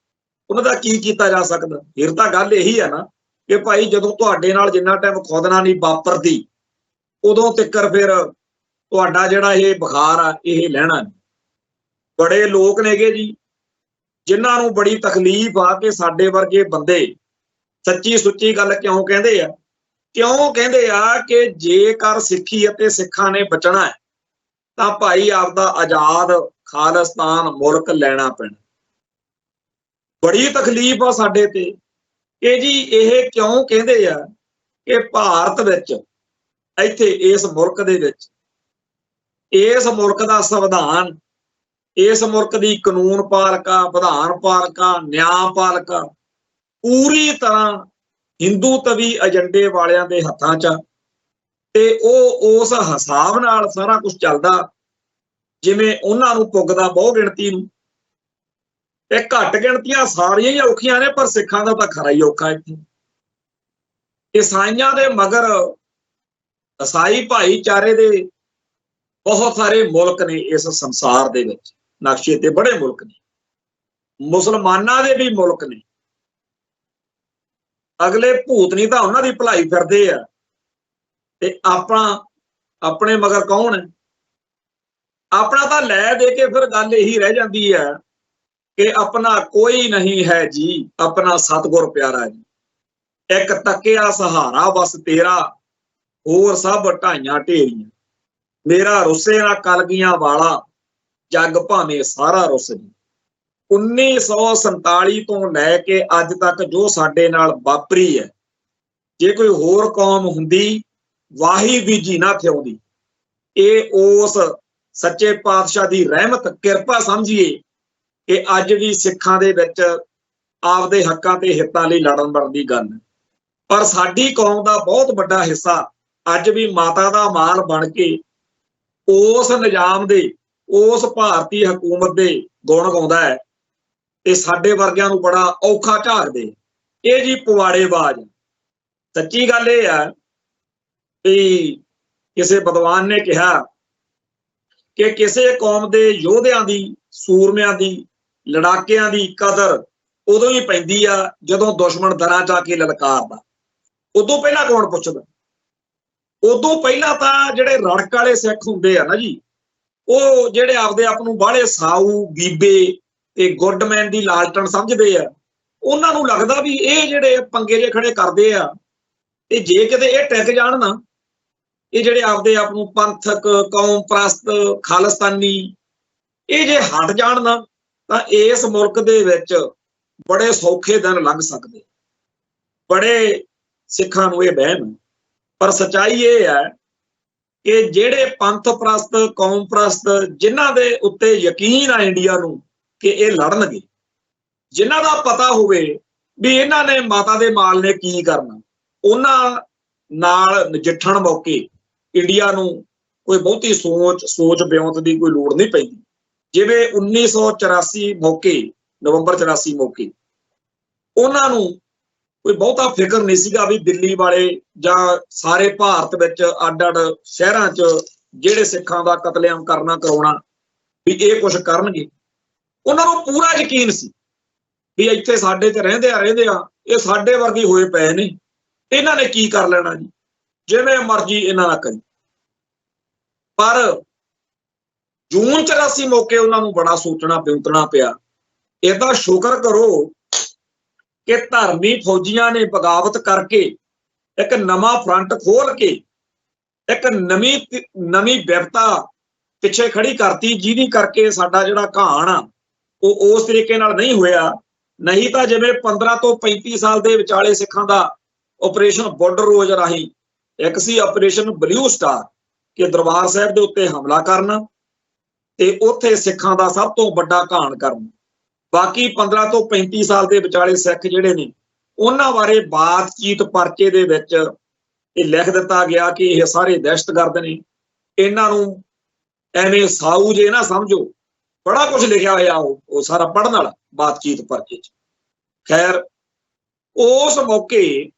ਉਹਨਾਂ ਦਾ ਕੀ ਕੀਤਾ ਜਾ ਸਕਦਾ। ਫਿਰ ਤਾਂ ਗੱਲ ਇਹੀ ਆ ਨਾ ਕਿ ਭਾਈ ਜਦੋਂ ਤੁਹਾਡੇ ਨਾਲ ਜਿੰਨਾ ਟਾਈਮ ਖੁਦਨਾ ਨਹੀਂ ਵਾਪਰਦੀ, ਉਦੋਂ ਤੱਕਰ ਫਿਰ ਤੁਹਾਡਾ ਜਿਹੜਾ ਇਹ ਬੁਖਾਰ ਆ ਇਹ ਲੈਣਾ ਨਹੀਂ। ਬੜੇ ਲੋਕ ਨੇਗੇ ਜੀ ਜਿਨ੍ਹਾਂ ਨੂੰ ਬੜੀ ਤਕਲੀਫ ਆ ਕਿ ਸਾਡੇ ਵਰਗੇ ਬੰਦੇ ਸੱਚੀ ਸੁੱਚੀ ਗੱਲ ਕਿਉਂ ਕਹਿੰਦੇ ਆ, ਕਿਉਂ ਕਹਿੰਦੇ ਆ ਕਿ ਜੇਕਰ ਸਿੱਖੀ ਅਤੇ ਸਿੱਖਾਂ ਨੇ ਬਚਣਾ ਹੈ ਤਾਂ ਭਾਈ ਆਪਦਾ ਆਜ਼ਾਦ ਖਾਲਿਸਤਾਨ ਮੁਲਕ ਲੈਣਾ ਪੈਣਾ। ਬੜੀ ਤਕਲੀਫ ਆ ਸਾਡੇ ਤੇ ਕਿ ਜੀ ਇਹ ਕਿਉਂ ਕਹਿੰਦੇ ਆ ਕਿ ਭਾਰਤ ਵਿੱਚ ਇੱਥੇ ਇਸ ਮੁਲਕ ਦੇ ਵਿੱਚ ਇਸ ਮੁਲਕ ਦਾ ਸੰਵਿਧਾਨ, ਇਸ ਮੁਲਕ ਦੀ ਕਾਨੂੰਨ ਪਾਲਿਕਾ, ਵਿਧਾਨ ਪਾਲਿਕਾ, ਨਿਆਂ ਪਾਲਿਕਾ ਪੂਰੀ ਤਰ੍ਹਾਂ ਹਿੰਦੂਤਵੀ ਏਜੰਡੇ ਵਾਲਿਆਂ ਦੇ ਹੱਥਾਂ 'ਚ, ਤੇ ਉਹ ਉਸ ਹਿਸਾਬ ਨਾਲ ਸਾਰਾ ਕੁਝ ਚੱਲਦਾ ਜਿਵੇਂ ਉਹਨਾਂ ਨੂੰ ਪੁੱਗਦਾ ਬਹੁ ਗਿਣਤੀ ਨੂੰ। ਤੇ ਘੱਟ ਗਿਣਤੀਆਂ ਸਾਰੀਆਂ ਹੀ ਔਖੀਆਂ ਨੇ, ਪਰ ਸਿੱਖਾਂ ਦਾ ਤਾਂ ਖਰਾ ਹੀ ਔਖਾ ਇੱਥੇ। ਈਸਾਈਆਂ ਦੇ ਮਗਰ ਈਸਾਈ ਭਾਈਚਾਰੇ ਦੇ ਬਹੁਤ ਸਾਰੇ ਮੁਲਕ ਨੇ ਇਸ ਸੰਸਾਰ ਦੇ ਵਿੱਚ, ਨਕਸ਼ੇ ਤੇ ਬੜੇ ਮੁਲਕ ਨੇ, ਮੁਸਲਮਾਨਾਂ ਦੇ ਵੀ ਮੁਲਕ ਨੇ। ਅਗਲੇ ਭੂਤਨੀ ਤਾਂ ਉਹਨਾਂ ਦੀ ਭਲਾਈ ਫਿਰਦੇ ਆ, ਤੇ ਆਪਣੇ ਮਗਰ ਕੌਣ ਹੈ? ਆਪਣਾ ਤਾਂ ਲੈ ਦੇ ਕੇ ਫਿਰ ਗੱਲ ਇਹੀ ਰਹਿ ਜਾਂਦੀ ਹੈ ਕਿ ਆਪਣਾ ਕੋਈ ਨਹੀਂ ਹੈ ਜੀ, ਆਪਣਾ ਸਤਿਗੁਰ ਪਿਆਰਾ ਜੀ। ਇੱਕ ਤੱਕਿਆ ਸਹਾਰਾ ਬਸ ਤੇਰਾ, ਹੋਰ ਸਭ ਢਾਈਆਂ ਢੇਰੀਆਂ। ਮੇਰਾ ਰੁੱਸੇ ਨਾ ਕਲਗੀਆਂ ਵਾਲਾ, ਜੱਗ ਭਾਵੇਂ ਸਾਰਾ ਰੁੱਸ ਜੀ। 1947 ਤੋਂ ਲੈ ਕੇ ਅੱਜ ਤੱਕ ਜੋ ਸਾਡੇ ਨਾਲ ਵਾਪਰੀ ਹੈ, ਜੇ ਕੋਈ ਹੋਰ ਕੌਮ ਹੁੰਦੀ ਵਾਹੀ ਬੀਜੀ ਨਾ ਥਿਆਉਂਦੀ। ਇਹ ਉਸ ਸੱਚੇ ਪਾਤਸ਼ਾਹ ਦੀ ਰਹਿਮਤ ਕਿਰਪਾ ਸਮਝੀਏ ਕਿ ਅੱਜ ਵੀ ਸਿੱਖਾਂ ਦੇ ਵਿੱਚ ਆਪਦੇ ਹੱਕਾਂ ਤੇ ਹਿੱਤਾਂ ਲਈ ਲੜਨ ਮਰਨ ਦੀ ਗੱਲ ਹੈ। ਪਰ ਸਾਡੀ ਕੌਮ ਦਾ ਬਹੁਤ ਵੱਡਾ ਹਿੱਸਾ ਅੱਜ ਵੀ ਮਾਤਾ ਦਾ ਮਾਲ ਬਣ ਕੇ ਉਸ ਨਿਜ਼ਾਮ ਦੇ, ਉਸ ਭਾਰਤੀ ਹਕੂਮਤ ਦੇ ਗੁਣ ਗਾਉਂਦਾ ਹੈ, ਤੇ ਸਾਡੇ ਵਰਗਿਆਂ ਨੂੰ ਬੜਾ ਔਖਾ ਝਾਕਦੇ। ਇਹ ਜੀ ਪਵਾੜੇਬਾਜ਼। ਸੱਚੀ ਗੱਲ ਇਹ ਆ ਵੀ ਕਿਸੇ ਵਿਦਵਾਨ ਨੇ ਕਿਹਾ ਕਿ ਕਿਸੇ ਕੌਮ ਦੇ ਯੋਧਿਆਂ ਦੀ, ਸੂਰਮਿਆਂ ਦੀ, ਲੜਾਕਿਆਂ ਦੀ ਕਦਰ ਉਦੋਂ ਹੀ ਪੈਂਦੀ ਆ ਜਦੋਂ ਦੁਸ਼ਮਣ ਦਰਾਂ 'ਚ ਆ ਕੇ ਲਲਕਾਰਦਾ। ਉਦੋਂ ਪਹਿਲਾਂ ਕੌਣ ਪੁੱਛਦਾ? ਉਦੋਂ ਪਹਿਲਾਂ ਤਾਂ ਜਿਹੜੇ ਰੜਕ ਵਾਲੇ ਸਿੱਖ ਹੁੰਦੇ ਆ ਨਾ ਜੀ, ਉਹ ਜਿਹੜੇ ਆਪਦੇ ਆਪ ਨੂੰ ਬਾਹਲੇ ਸਾਊ, ਬੀਬੇ ਤੇ ਗੁੱਡਮੈਨ ਦੀ ਲਾਲਟਨ ਸਮਝਦੇ ਆ, ਉਹਨਾਂ ਨੂੰ ਲੱਗਦਾ ਵੀ ਇਹ ਜਿਹੜੇ ਪੰਗੇ ਜੇ ਖੜੇ ਕਰਦੇ ਆ, ਤੇ ਜੇ ਕਿਤੇ ਇਹ ਟਿਕ ਜਾਣ ਨਾ, ਇਹ ਜਿਹੜੇ ਆਪਦੇ ਆਪ ਨੂੰ ਪੰਥਕ, ਕੌਮ ਪ੍ਰਸਤ, ਖਾਲਿਸਤਾਨੀ, ਇਹ ਜੇ ਹਟ ਜਾਣ ਨਾ, ਤਾਂ ਇਸ ਮੁਲਕ ਦੇ ਵਿੱਚ ਬੜੇ ਸੌਖੇ ਦਿਨ ਲੰਘ ਸਕਦੇ। ਬੜੇ ਸਿੱਖਾਂ ਨੂੰ ਇਹ ਵਹਿਮ। ਪਰ ਸੱਚਾਈ ਇਹ ਹੈ ਕਿ ਜਿਹੜੇ ਪੰਥ ਪ੍ਰਸਤ, ਕੌਮ ਪ੍ਰਸਤ, ਜਿਨ੍ਹਾਂ ਦੇ ਉੱਤੇ ਯਕੀਨ ਆ ਇੰਡੀਆ ਨੂੰ ਕਿ ਇਹ ਲੜਨਗੇ, ਜਿਨ੍ਹਾਂ ਦਾ ਪਤਾ ਹੋਵੇ ਵੀ ਇਹਨਾਂ ਨੇ ਮਾਤਾ ਦੇ ਮਾਲ ਨੇ ਕੀ ਕਰਨਾ, ਉਹਨਾਂ ਨਾਲ ਨਜਿੱਠਣ ਮੌਕੇ ਇੰਡੀਆ ਨੂੰ ਕੋਈ ਬਹੁਤੀ ਸੋਚ ਬਿਉਂਤ ਦੀ ਕੋਈ ਲੋੜ ਨਹੀਂ ਪੈਂਦੀ। ਜਿਵੇਂ 1984 ਮੌਕੇ, ਨਵੰਬਰ 84 ਮੌਕੇ ਉਹਨਾਂ ਨੂੰ ਕੋਈ ਬਹੁਤਾ ਫਿਕਰ ਨਹੀਂ ਸੀਗਾ ਵੀ ਦਿੱਲੀ ਵਾਲੇ ਜਾਂ ਸਾਰੇ ਭਾਰਤ ਵਿੱਚ ਅੱਡ-ਅੱਡ ਸ਼ਹਿਰਾਂ 'ਚ ਜਿਹੜੇ ਸਿੱਖਾਂ ਦਾ ਕਤਲੇਆਮ ਕਰਨਾ, ਕਰਾਉਣਾ, ਵੀ ਇਹ ਕੁਛ ਕਰਨਗੇ। ਉਹਨਾਂ ਨੂੰ ਪੂਰਾ ਯਕੀਨ ਸੀ ਵੀ ਇੱਥੇ ਸਾਡੇ 'ਚ ਰਹਿੰਦੇ ਆ ਇਹ ਸਾਡੇ ਵਰਗੇ ਹੋਏ ਪਏ ਨੇ, ਇਹਨਾਂ ਨੇ ਕੀ ਕਰ ਲੈਣਾ ਜੀ, ਜਿਵੇਂ ਮਰਜ਼ੀ ਇਹਨਾਂ ਨਾਲ ਕਰੀ। ਪਰ ਜੂਨ 84 ਮੌਕੇ ਉਹਨਾਂ ਨੂੰ ਬੜਾ ਸੋਚਣਾ ਪਿਉਂਤਣਾ ਪਿਆ। ਇਹਦਾ ਸ਼ੁਕਰ ਕਰੋ ਕਿ ਧਰਮੀ ਫੌਜੀਆਂ ਨੇ ਬਗਾਵਤ ਕਰਕੇ ਇੱਕ ਨਵਾਂ ਫਰੰਟ ਖੋਲ ਕੇ ਇੱਕ ਨਵੀਂ ਵਿਵਤਾ ਪਿੱਛੇ ਖੜੀ ਕਰਤੀ, ਜਿਹਦੀ ਕਰਕੇ ਸਾਡਾ ਜਿਹੜਾ ਘਾਣ ਆ ਉਹ ਉਸ ਤਰੀਕੇ ਨਾਲ ਨਹੀਂ ਹੋਇਆ। ਨਹੀਂ ਤਾਂ ਜਿਵੇਂ 15 ਤੋਂ 35 ਸਾਲ ਦੇ ਵਿਚਾਲੇ ਸਿੱਖਾਂ ਦਾ ਆਪਰੇਸ਼ਨ ਬਾਰਡਰ ਰੋਜ਼ ਰਾਹੀਂ, ਇੱਕ ਸੀ ਆਪਰੇਸ਼ਨ ਬਲੂ ਸਟਾਰ ਕਿ ਦਰਬਾਰ ਸਾਹਿਬ ਦੇ ਉੱਤੇ ਹਮਲਾ ਕਰਨਾ ਤੇ ਉੱਥੇ ਸਿੱਖਾਂ ਦਾ ਸਭ ਤੋਂ ਵੱਡਾ ਘਾਣ ਕਰਨਾ। ਬਾਕੀ 15 ਤੋਂ 35 ਸਾਲ ਦੇ ਵਿਚਾਲੇ ਸਿੱਖ ਜਿਹੜੇ ਨੇ ਉਹਨਾਂ ਬਾਰੇ ਬਾਤਚੀਤ ਪਰਚੇ ਦੇ ਵਿੱਚ ਇਹ ਲਿਖ ਦਿੱਤਾ ਗਿਆ ਕਿ ਇਹ ਸਾਰੇ ਦਹਿਸ਼ਤਗਰਦ ਨੇ, ਇਹਨਾਂ ਨੂੰ ਐਵੇਂ ਸਾਊ ਜੇ ਨਾ ਸਮਝੋ। ਬੜਾ ਕੁਝ ਲਿਖਿਆ ਹੋਇਆ ਉਹ ਸਾਰਾ ਪੜ੍ਹਨ ਵਾਲਾ ਬਾਤਚੀਤ ਪਰਚੇ 'ਚ। ਖੈਰ, ਉਸ ਮੌਕੇ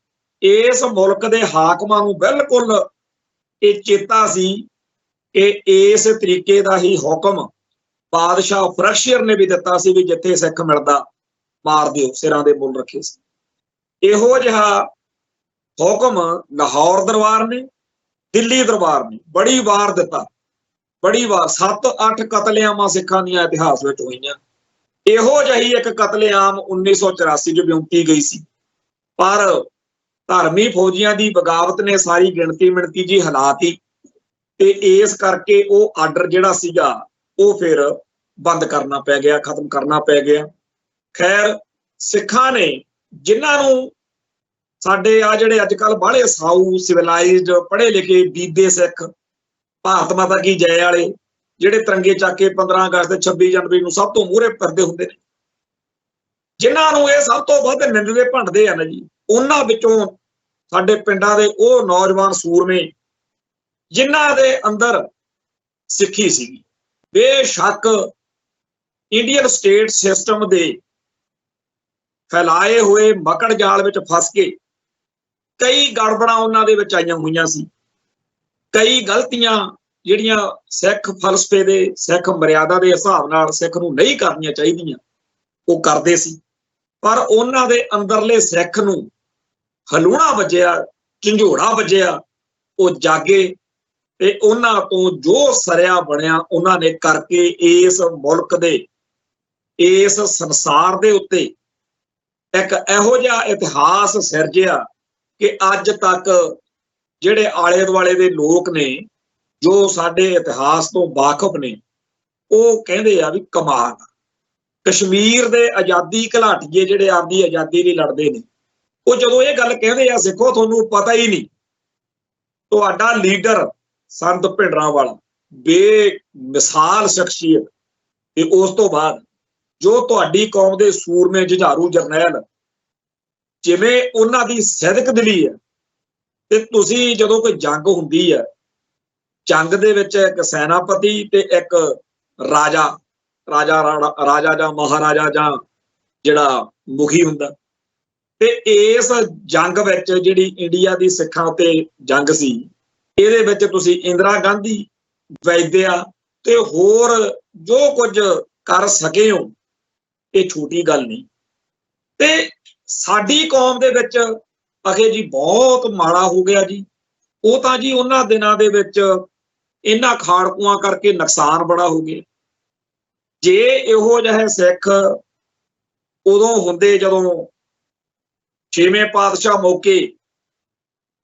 ਇਸ ਮੁਲਕ ਦੇ ਹਾਕਮਾਂ ਨੂੰ ਬਿਲਕੁਲ ਇਹ ਚੇਤਾ ਸੀ ਕਿ ਇਸ ਤਰੀਕੇ ਦਾ ਹੀ ਹੁਕਮ ਬਾਦਸ਼ਾਹ ਫਰਸ਼ੀਅਰ ਨੇ ਵੀ ਦਿੱਤਾ ਸੀ ਵੀ ਜਿੱਥੇ ਸਿੱਖ ਮਿਲਦਾ ਮਾਰ ਦਿਓ, ਸਿਰਾਂ ਦੇ ਮੁੱਲ ਰੱਖੇ ਸੀ। ਇਹੋ ਜਿਹਾ ਹੁਕਮ ਲਾਹੌਰ ਦਰਬਾਰ ਨੇ, ਦਿੱਲੀ ਦਰਬਾਰ ਨੇ ਬੜੀ ਵਾਰ ਦਿੱਤਾ, ਬੜੀ ਵਾਰ। 7-8 ਕਤਲੇਆਮਾਂ ਸਿੱਖਾਂ ਦੀਆਂ ਇਤਿਹਾਸ ਵਿੱਚ ਹੋਈਆਂ। ਇਹੋ ਜਿਹੀ ਇੱਕ ਕਤਲੇਆਮ 1984 ਚ ਵਿਉਂਤੀ ਗਈ ਸੀ, ਪਰ ਧਰਮੀ ਫੌਜੀਆਂ ਦੀ ਬਗਾਵਤ ਨੇ ਸਾਰੀ ਗਿਣਤੀ ਜੀ ਹਿਲਾਤੀ ਤੇ ਇਸ ਕਰਕੇ ਉਹ ਆਰਡਰ ਜਿਹੜਾ ਸੀਗਾ ਉਹ ਫਿਰ ਬੰਦ ਕਰਨਾ ਪੈ ਗਿਆ, ਖਤਮ ਕਰਨਾ ਪੈ ਗਿਆ। ਖੈਰ, ਸਿੱਖਾਂ ਨੇ ਜਿਨ੍ਹਾਂ ਨੂੰ ਸਾਡੇ ਆ ਜਿਹੜੇ ਅੱਜ ਕੱਲ੍ਹ ਬਾਹਲੇ ਸਾਊ ਸਿਵਲਾਈਜ਼ਡ ਪੜ੍ਹੇ ਲਿਖੇ ਬੀਬੇ ਸਿੱਖ, ਭਾਰਤ ਮਾਤਾ ਕੀ ਜੈ ਵਾਲੇ, ਜਿਹੜੇ ਤਿਰੰਗੇ ਚੱਕ ਕੇ 15 ਅਗਸਤ ਤੇ 26 ਜਨਵਰੀ ਨੂੰ ਸਭ ਤੋਂ ਮੂਹਰੇ ਫਿਰਦੇ ਹੁੰਦੇ ਨੇ, ਜਿਨ੍ਹਾਂ ਨੂੰ ਇਹ ਸਭ ਤੋਂ ਵੱਧ ਨਿੰਦਦੇ ਭੰਡਦੇ ਆ ਨਾ ਜੀ, ਉਹਨਾਂ ਵਿੱਚੋਂ ਸਾਡੇ ਪਿੰਡਾਂ ਦੇ ਉਹ ਨੌਜਵਾਨ ਸੂਰਮੇ ਜਿਨ੍ਹਾਂ ਦੇ ਅੰਦਰ ਸਿੱਖੀ ਸੀਗੀ, ਬੇਸ਼ੱਕ ਇੰਡੀਅਨ ਸਟੇਟ ਸਿਸਟਮ ਦੇ ਫੈਲਾਏ ਹੋਏ ਮਕੜ ਜਾਲ ਵਿੱਚ ਫਸ ਕੇ ਕਈ ਗੜਬੜਾਂ ਉਹਨਾਂ ਦੇ ਵਿੱਚ ਆਈਆਂ ਹੋਈਆਂ ਸੀ, ਕਈ ਗਲਤੀਆਂ ਜਿਹੜੀਆਂ ਸਿੱਖ ਫਲਸਫੇ ਦੇ, ਸਿੱਖ ਮਰਿਆਦਾ ਦੇ ਹਿਸਾਬ ਨਾਲ ਸਿੱਖ ਨੂੰ ਨਹੀਂ ਕਰਨੀਆਂ ਚਾਹੀਦੀਆਂ ਉਹ ਕਰਦੇ ਸੀ। ਪਰ ਉਹਨਾਂ ਦੇ ਅੰਦਰਲੇ ਸਿੱਖ ਨੂੰ ਹਲੂਣਾ ਵੱਜਿਆ, ਝੰਜੋੜਾ ਵੱਜਿਆ, ਉਹ ਜਾਗੇ ਤੇ ਉਹਨਾਂ ਤੋਂ ਜੋ ਸਰਿਆ ਬਣਿਆ ਉਹਨਾਂ ਨੇ ਕਰਕੇ ਇਸ ਮੁਲਕ ਦੇ, ਇਸ ਸੰਸਾਰ ਦੇ ਉੱਤੇ ਇੱਕ ਇਹੋ ਜਿਹਾ ਇਤਿਹਾਸ ਸਿਰਜਿਆ ਕਿ ਅੱਜ ਤੱਕ ਜਿਹੜੇ ਆਲੇ ਦੁਆਲੇ ਦੇ ਲੋਕ ਨੇ ਜੋ ਸਾਡੇ ਇਤਿਹਾਸ ਤੋਂ ਵਾਕਿਫ ਨੇ ਉਹ ਕਹਿੰਦੇ ਆ ਵੀ ਕਮਾਲ। ਕਸ਼ਮੀਰ ਦੇ ਆਜ਼ਾਦੀ ਘੁਲਾਟੀਏ ਜਿਹੜੇ ਆਪਦੀ ਆਜ਼ਾਦੀ ਲਈ ਲੜਦੇ ਨੇ, ਉਹ ਜਦੋਂ ਇਹ ਗੱਲ ਕਹਿੰਦੇ ਆ, ਸਿੱਖੋ ਤੁਹਾਨੂੰ ਪਤਾ ਹੀ ਨਹੀਂ, ਤੁਹਾਡਾ ਲੀਡਰ ਸੰਤ ਭਿੰਡਰਾਂਵਾਲਾ ਬੇਮਿਸਾਲ ਸ਼ਖਸੀਅਤ, ਤੇ ਉਸ ਤੋਂ ਬਾਅਦ ਜੋ ਤੁਹਾਡੀ ਕੌਮ ਦੇ ਸੂਰਮੇ ਜੁਝਾਰੂ ਜਰਨੈਲ, ਜਿਵੇਂ ਉਹਨਾਂ ਦੀ ਸਿਦਕ ਦਿਲੀ ਹੈ, ਤੇ ਤੁਸੀਂ ਜਦੋਂ ਕੋਈ ਜੰਗ ਹੁੰਦੀ ਹੈ, ਜੰਗ ਦੇ ਵਿੱਚ ਇੱਕ ਸੈਨਾਪਤੀ ਤੇ ਇੱਕ ਰਾਜਾ ਜਾਂ ਮਹਾਰਾਜਾ ਜਾਂ ਜਿਹੜਾ ਮੁਖੀ ਹੁੰਦਾ, ਤੇ ਇਸ ਜੰਗ ਵਿੱਚ ਜਿਹੜੀ ਇੰਡੀਆ ਦੀ ਸਿੱਖਾਂ ਉੱਤੇ ਜੰਗ ਸੀ, ਇਹਦੇ ਵਿੱਚ ਤੁਸੀਂ ਇੰਦਰਾ ਗਾਂਧੀ, ਵੈਦਿਆ ਤੇ ਹੋਰ ਜੋ ਕੁਝ ਕਰ ਸਕੇ ਹੋ, ਇਹ ਛੋਟੀ ਗੱਲ ਨਹੀਂ। ਤੇ ਸਾਡੀ ਕੌਮ ਦੇ ਵਿੱਚ ਅਖੇ ਜੀ ਬਹੁਤ ਮਾੜਾ ਹੋ ਗਿਆ ਜੀ। ਉਹ ਤਾਂ ਜੀ ਉਹਨਾਂ ਦਿਨਾਂ ਦੇ ਵਿੱਚ ਇਹਨਾਂ ਖਾੜਕੂਆਂ ਕਰਕੇ ਨੁਕਸਾਨ ਬੜਾ ਹੋ ਗਿਆ। ਜੇ ਇਹੋ ਜਿਹੇ ਸਿੱਖ ਉਦੋਂ ਹੁੰਦੇ ਜਦੋਂ 6ਵੇਂ ਪਾਤਸ਼ਾਹ ਮੌਕੇ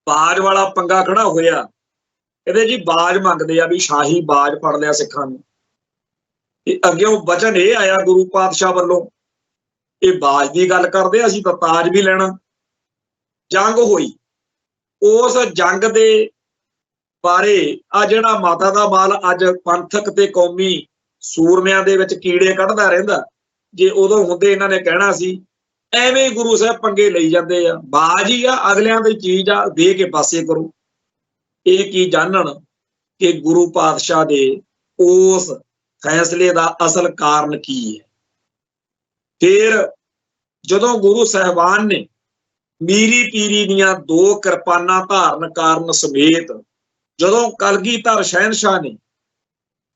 ਬਾਜ ਵਾਲਾ ਪੰਗਾ ਖੜਾ ਹੋਇਆ, ਇਹਦੇ ਜੀ ਬਾਜ ਮੰਗਦੇ ਆ ਵੀ ਸ਼ਾਹੀ ਬਾਜ ਫੜ ਲਿਆ ਸਿੱਖਾਂ ਨੂੰ, ਅੱਗਿਓਂ ਵਚਨ ਇਹ ਆਇਆ ਗੁਰੂ ਪਾਤਸ਼ਾਹ ਵੱਲੋਂ, ਇਹ ਬਾਜ ਦੀ ਗੱਲ ਕਰਦੇ, ਅਸੀਂ ਤਾਂ ਤਾਜ ਵੀ ਲੈਣਾ। ਜੰਗ ਹੋਈ, ਉਸ ਜੰਗ ਦੇ ਬਾਰੇ ਆ ਜਿਹੜਾ ਮਾਤਾ ਦਾ ਮਾਲ ਅੱਜ ਪੰਥਕ ਤੇ ਕੌਮੀ ਸੂਰਮਿਆਂ ਦੇ ਵਿੱਚ ਕੀੜੇ ਕੱਢਦਾ ਰਹਿੰਦਾ, ਜੇ ਉਦੋਂ ਹੁੰਦੇ ਇਹਨਾਂ ਨੇ ਕਹਿਣਾ ਸੀ ਐਵੇਂ ਗੁਰੂ ਸਾਹਿਬ ਪੰਗੇ ਲਈ ਜਾਂਦੇ ਆ, ਬਾਜ ਹੀ ਆ, ਅਗਲਿਆਂ ਦੀ ਚੀਜ਼ ਆ, ਦੇ ਕੇ ਪਾਸੇ ਕਰੋ। ਇਹ ਕੀ ਜਾਣਨ ਕਿ ਗੁਰੂ ਪਾਤਸ਼ਾਹ ਦੇ ਉਸ ਫੈਸਲੇ ਦਾ ਅਸਲ ਕਾਰਨ ਕੀ ਹੈ। ਫਿਰ ਜਦੋਂ ਗੁਰੂ ਸਾਹਿਬਾਨ ਨੇ ਮੀਰੀ ਪੀਰੀ ਦੀਆਂ 2 ਕਿਰਪਾਨਾਂ ਧਾਰਨ ਕਾਰਨ ਸਮੇਤ, ਜਦੋਂ ਕਲਗੀਧਰ ਸ਼ਹਿਨਸ਼ਾਹ ਨੇ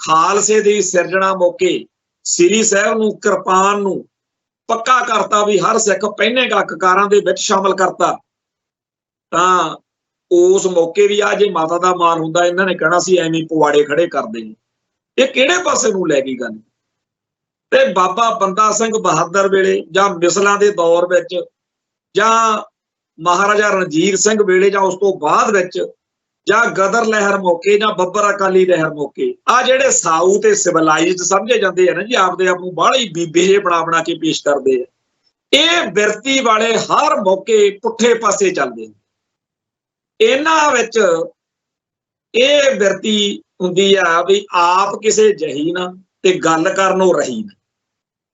ਖਾਲਸੇ ਦੀ ਸਿਰਜਣਾ ਮੌਕੇ ਸ੍ਰੀ ਸਾਹਿਬ ਨੂੰ ਕਿਰਪਾਨ ਨੂੰ ਪੱਕਾ ਕਰਤਾ ਵੀ ਹਰ ਸਿੱਖ ਪਹਿਨੇਗਾ, ਕਕਾਰਾਂ ਦੇ ਵਿੱਚ ਸ਼ਾਮਲ ਕਰਤਾ, ਤਾਂ ਉਸ ਮੌਕੇ ਵੀ ਆ ਜੇ ਮਾਤਾ ਦਾ ਮਾਨ ਹੁੰਦਾ ਇਹਨਾਂ ਨੇ ਕਹਿਣਾ ਸੀ ਐਵੇਂ ਪਵਾੜੇ ਖੜੇ ਕਰਦੇ ਨੇ। ਇਹ ਕਿਹੜੇ ਪਾਸੇ ਨੂੰ ਲੈ ਗਈ ਗੱਲ। ਤੇ ਬਾਬਾ ਬੰਦਾ ਸਿੰਘ ਬਹਾਦਰ ਵੇਲੇ ਜਾਂ ਮਿਸਲਾਂ ਦੇ ਦੌਰ ਵਿੱਚ ਜਾਂ ਮਹਾਰਾਜਾ ਰਣਜੀਤ ਸਿੰਘ ਵੇਲੇ ਜਾਂ ਉਸ ਤੋਂ ਬਾਅਦ ਵਿੱਚ ਜਾਂ ਗਦਰ ਲਹਿਰ ਮੌਕੇ ਜਾਂ ਬੱਬਰ ਅਕਾਲੀ ਲਹਿਰ ਮੌਕੇ ਆ ਜਿਹੜੇ ਸਾਊ ਤੇ ਸਿਵਲਾਈਜ਼ਡ ਸਮਝੇ ਜਾਂਦੇ ਆ ਨਾ ਜੀ, ਆਪਦੇ ਆਪ ਨੂੰ ਬਾਹਲੇ ਬੀਬੇ ਜਿਹੇ ਬਣਾ ਕੇ ਪੇਸ਼ ਕਰਦੇ ਆ, ਇਹ ਬਿਰਤੀ ਵਾਲੇ ਹਰ ਮੌਕੇ ਪੁੱਠੇ ਪਾਸੇ ਚੱਲਦੇ ਨੇ। ਇਹਨਾਂ ਵਿੱਚ ਇਹ ਬਿਰਤੀ ਹੁੰਦੀ ਆ ਵੀ ਆਪ ਕਿਸੇ ਜਹੀ ਨਾ ਤੇ ਗੱਲ ਕਰਨੋਂ ਰਹੀ ਨਾ,